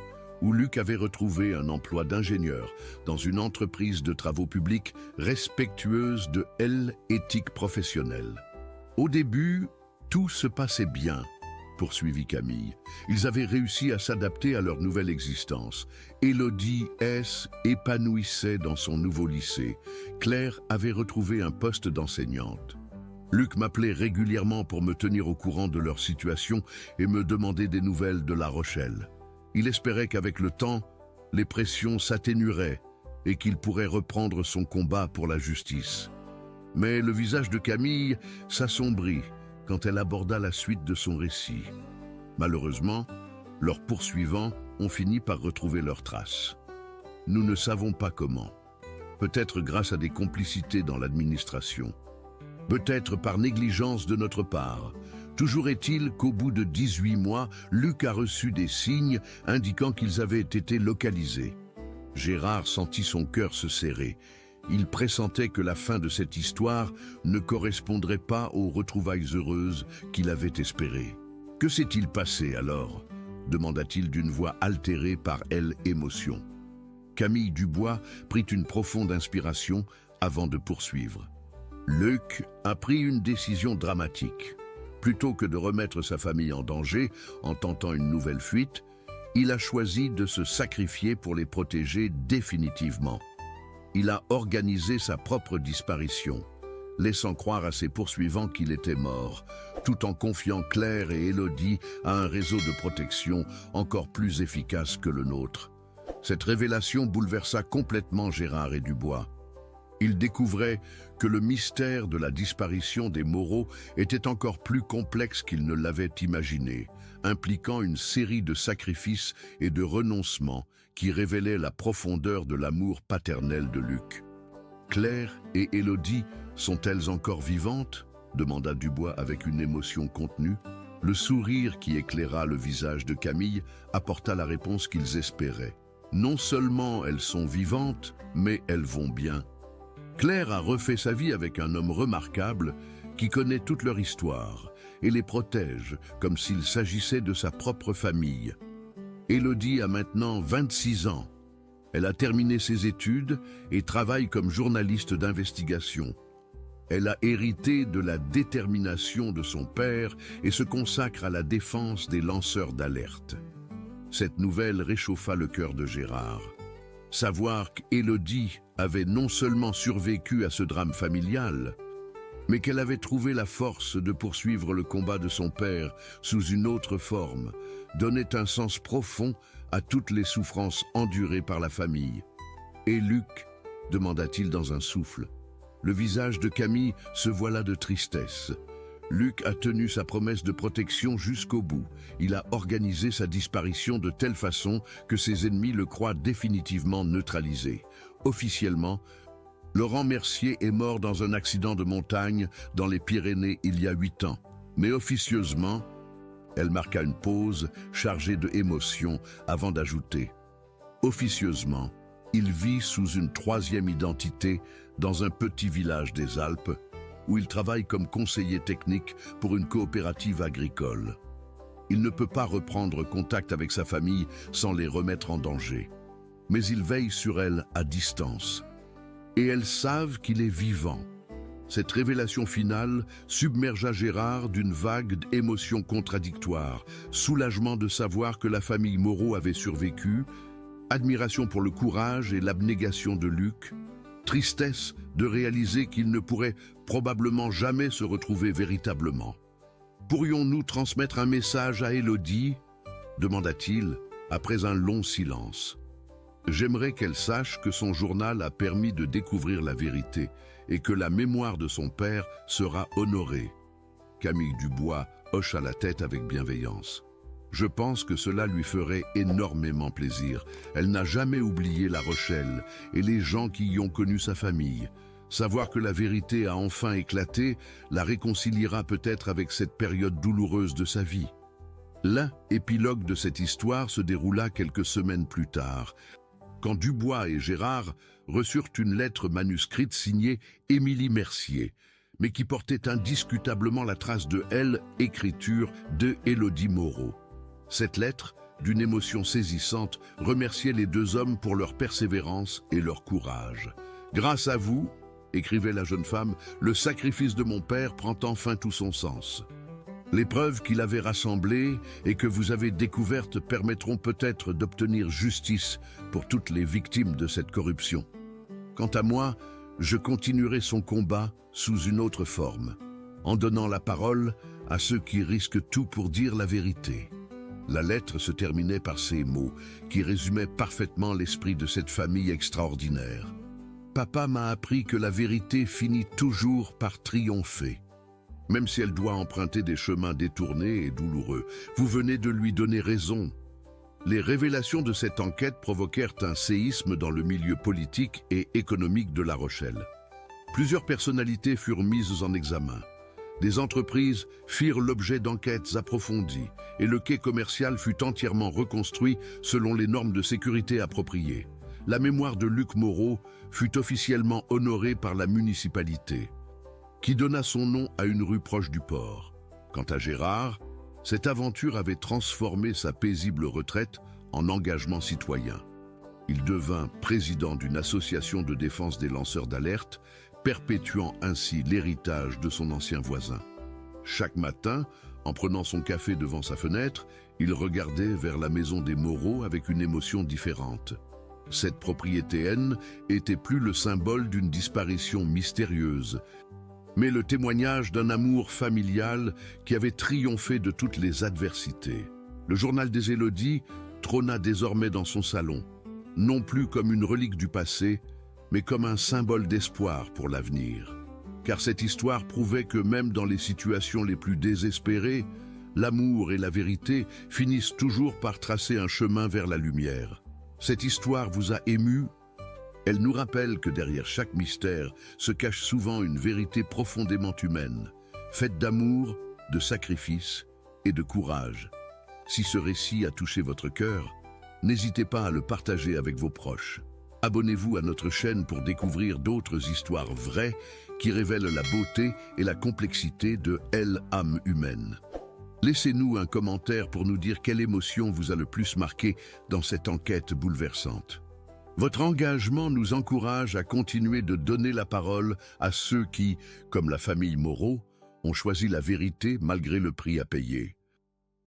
où Luc avait retrouvé un emploi d'ingénieur dans une entreprise de travaux publics respectueuse de l'éthique professionnelle. Au début, tout se passait bien, poursuivit Camille. Ils avaient réussi à s'adapter à leur nouvelle existence. Élodie épanouissait dans son nouveau lycée. Claire avait retrouvé un poste d'enseignante. Luc m'appelait régulièrement pour me tenir au courant de leur situation et me demander des nouvelles de La Rochelle. Il espérait qu'avec le temps, les pressions s'atténueraient et qu'il pourrait reprendre son combat pour la justice. Mais le visage de Camille s'assombrit quand elle aborda la suite de son récit. Malheureusement, leurs poursuivants ont fini par retrouver leurs traces. Nous ne savons pas comment. peut-être grâce à des complicités dans l'administration, peut-être par négligence de notre part. Toujours est-il qu'au bout de 18 mois, Luc a reçu des signes indiquant qu'ils avaient été localisés. Gérard sentit son cœur se serrer. Il pressentait que la fin de cette histoire ne correspondrait pas aux retrouvailles heureuses qu'il avait espérées. « Que s'est-il passé alors ?» demanda-t-il d'une voix altérée par émotion. Camille Dubois prit une profonde inspiration avant de poursuivre. Luc a pris une décision dramatique. Plutôt que de remettre sa famille en danger en tentant une nouvelle fuite, il a choisi de se sacrifier pour les protéger définitivement. Il a organisé sa propre disparition, laissant croire à ses poursuivants qu'il était mort, tout en confiant Claire et Élodie à un réseau de protection encore plus efficace que le nôtre. Cette révélation bouleversa complètement Gérard et Dubois. Ils découvraient que le mystère de la disparition des Moreau était encore plus complexe qu'ils ne l'avaient imaginé, impliquant une série de sacrifices et de renoncements qui révélaient la profondeur de l'amour paternel de Luc. « Claire et Élodie sont-elles encore vivantes ?» demanda Dubois avec une émotion contenue. Le sourire qui éclaira le visage de Camille apporta la réponse qu'ils espéraient. Non seulement elles sont vivantes, mais elles vont bien. Claire a refait sa vie avec un homme remarquable qui connaît toute leur histoire et les protège comme s'il s'agissait de sa propre famille. Élodie a maintenant 26 ans. Elle a terminé ses études et travaille comme journaliste d'investigation. Elle a hérité de la détermination de son père et se consacre à la défense des lanceurs d'alerte. Cette nouvelle réchauffa le cœur de Gérard. Savoir qu'Élodie avait non seulement survécu à ce drame familial, mais qu'elle avait trouvé la force de poursuivre le combat de son père sous une autre forme, donnait un sens profond à toutes les souffrances endurées par la famille. « Et Luc ?» demanda-t-il dans un souffle. Le visage de Camille se voila de tristesse. Luc a tenu sa promesse de protection jusqu'au bout. Il a organisé sa disparition de telle façon que ses ennemis le croient définitivement neutralisé. Officiellement, Laurent Mercier est mort dans un accident de montagne dans les Pyrénées il y a 8 ans. Mais officieusement, elle marqua une pause chargée d'émotion avant d'ajouter « Officieusement, il vit sous une 3e identité dans un petit village des Alpes où il travaille comme conseiller technique pour une coopérative agricole. Il ne peut pas reprendre contact avec sa famille sans les remettre en danger. Mais il veille sur elles à distance. Et elles savent qu'il est vivant. » Cette révélation finale submergea Gérard d'une vague d'émotions contradictoires, soulagement de savoir que la famille Moreau avait survécu, admiration pour le courage et l'abnégation de Luc, tristesse de réaliser qu'il ne pourrait probablement jamais se retrouver véritablement. « Pourrions-nous transmettre un message à Élodie ?» demanda-t-il après un long silence. « J'aimerais qu'elle sache que son journal a permis de découvrir la vérité et que la mémoire de son père sera honorée. » Camille Dubois hocha la tête avec bienveillance. « Je pense que cela lui ferait énormément plaisir. Elle n'a jamais oublié La Rochelle et les gens qui y ont connu sa famille. Savoir que la vérité a enfin éclaté la réconciliera peut-être avec cette période douloureuse de sa vie. » L'épilogue de cette histoire se déroula quelques semaines plus tard, quand Dubois et Gérard reçurent une lettre manuscrite signée Émilie Mercier, mais qui portait indiscutablement la trace de l'écriture de Élodie Moreau. Cette lettre, d'une émotion saisissante, remerciait les deux hommes pour leur persévérance et leur courage. « Grâce à vous, » écrivait la jeune femme, « le sacrifice de mon père prend enfin tout son sens. Les preuves qu'il avait rassemblées et que vous avez découvertes permettront peut-être d'obtenir justice pour toutes les victimes de cette corruption. Quant à moi, je continuerai son combat sous une autre forme, en donnant la parole à ceux qui risquent tout pour dire la vérité. » La lettre se terminait par ces mots qui résumaient parfaitement l'esprit de cette famille extraordinaire. « Papa m'a appris que la vérité finit toujours par triompher. Même si elle doit emprunter des chemins détournés et douloureux, vous venez de lui donner raison. Les révélations de cette enquête provoquèrent un séisme dans le milieu politique et économique de La Rochelle. Plusieurs personnalités furent mises en examen. Des entreprises firent l'objet d'enquêtes approfondies et le quai commercial fut entièrement reconstruit selon les normes de sécurité appropriées. La mémoire de Luc Moreau fut officiellement honorée par la municipalité, qui donna son nom à une rue proche du port. Quant à Gérard, cette aventure avait transformé sa paisible retraite en engagement citoyen. Il devint président d'une association de défense des lanceurs d'alerte, perpétuant ainsi l'héritage de son ancien voisin. Chaque matin, en prenant son café devant sa fenêtre, il regardait vers la maison des Moreau avec une émotion différente. Cette propriété N était plus le symbole d'une disparition mystérieuse, mais le témoignage d'un amour familial qui avait triomphé de toutes les adversités. Le journal des Élodies trôna désormais dans son salon, non plus comme une relique du passé, mais comme un symbole d'espoir pour l'avenir. Car cette histoire prouvait que même dans les situations les plus désespérées, l'amour et la vérité finissent toujours par tracer un chemin vers la lumière. Cette histoire vous a ému? Elle nous rappelle que derrière chaque mystère se cache souvent une vérité profondément humaine, faite d'amour, de sacrifice et de courage. Si ce récit a touché votre cœur, n'hésitez pas à le partager avec vos proches. Abonnez-vous à notre chaîne pour découvrir d'autres histoires vraies qui révèlent la beauté et la complexité de l'âme humaine. Laissez-nous un commentaire pour nous dire quelle émotion vous a le plus marqué dans cette enquête bouleversante. Votre engagement nous encourage à continuer de donner la parole à ceux qui, comme la famille Moreau, ont choisi la vérité malgré le prix à payer.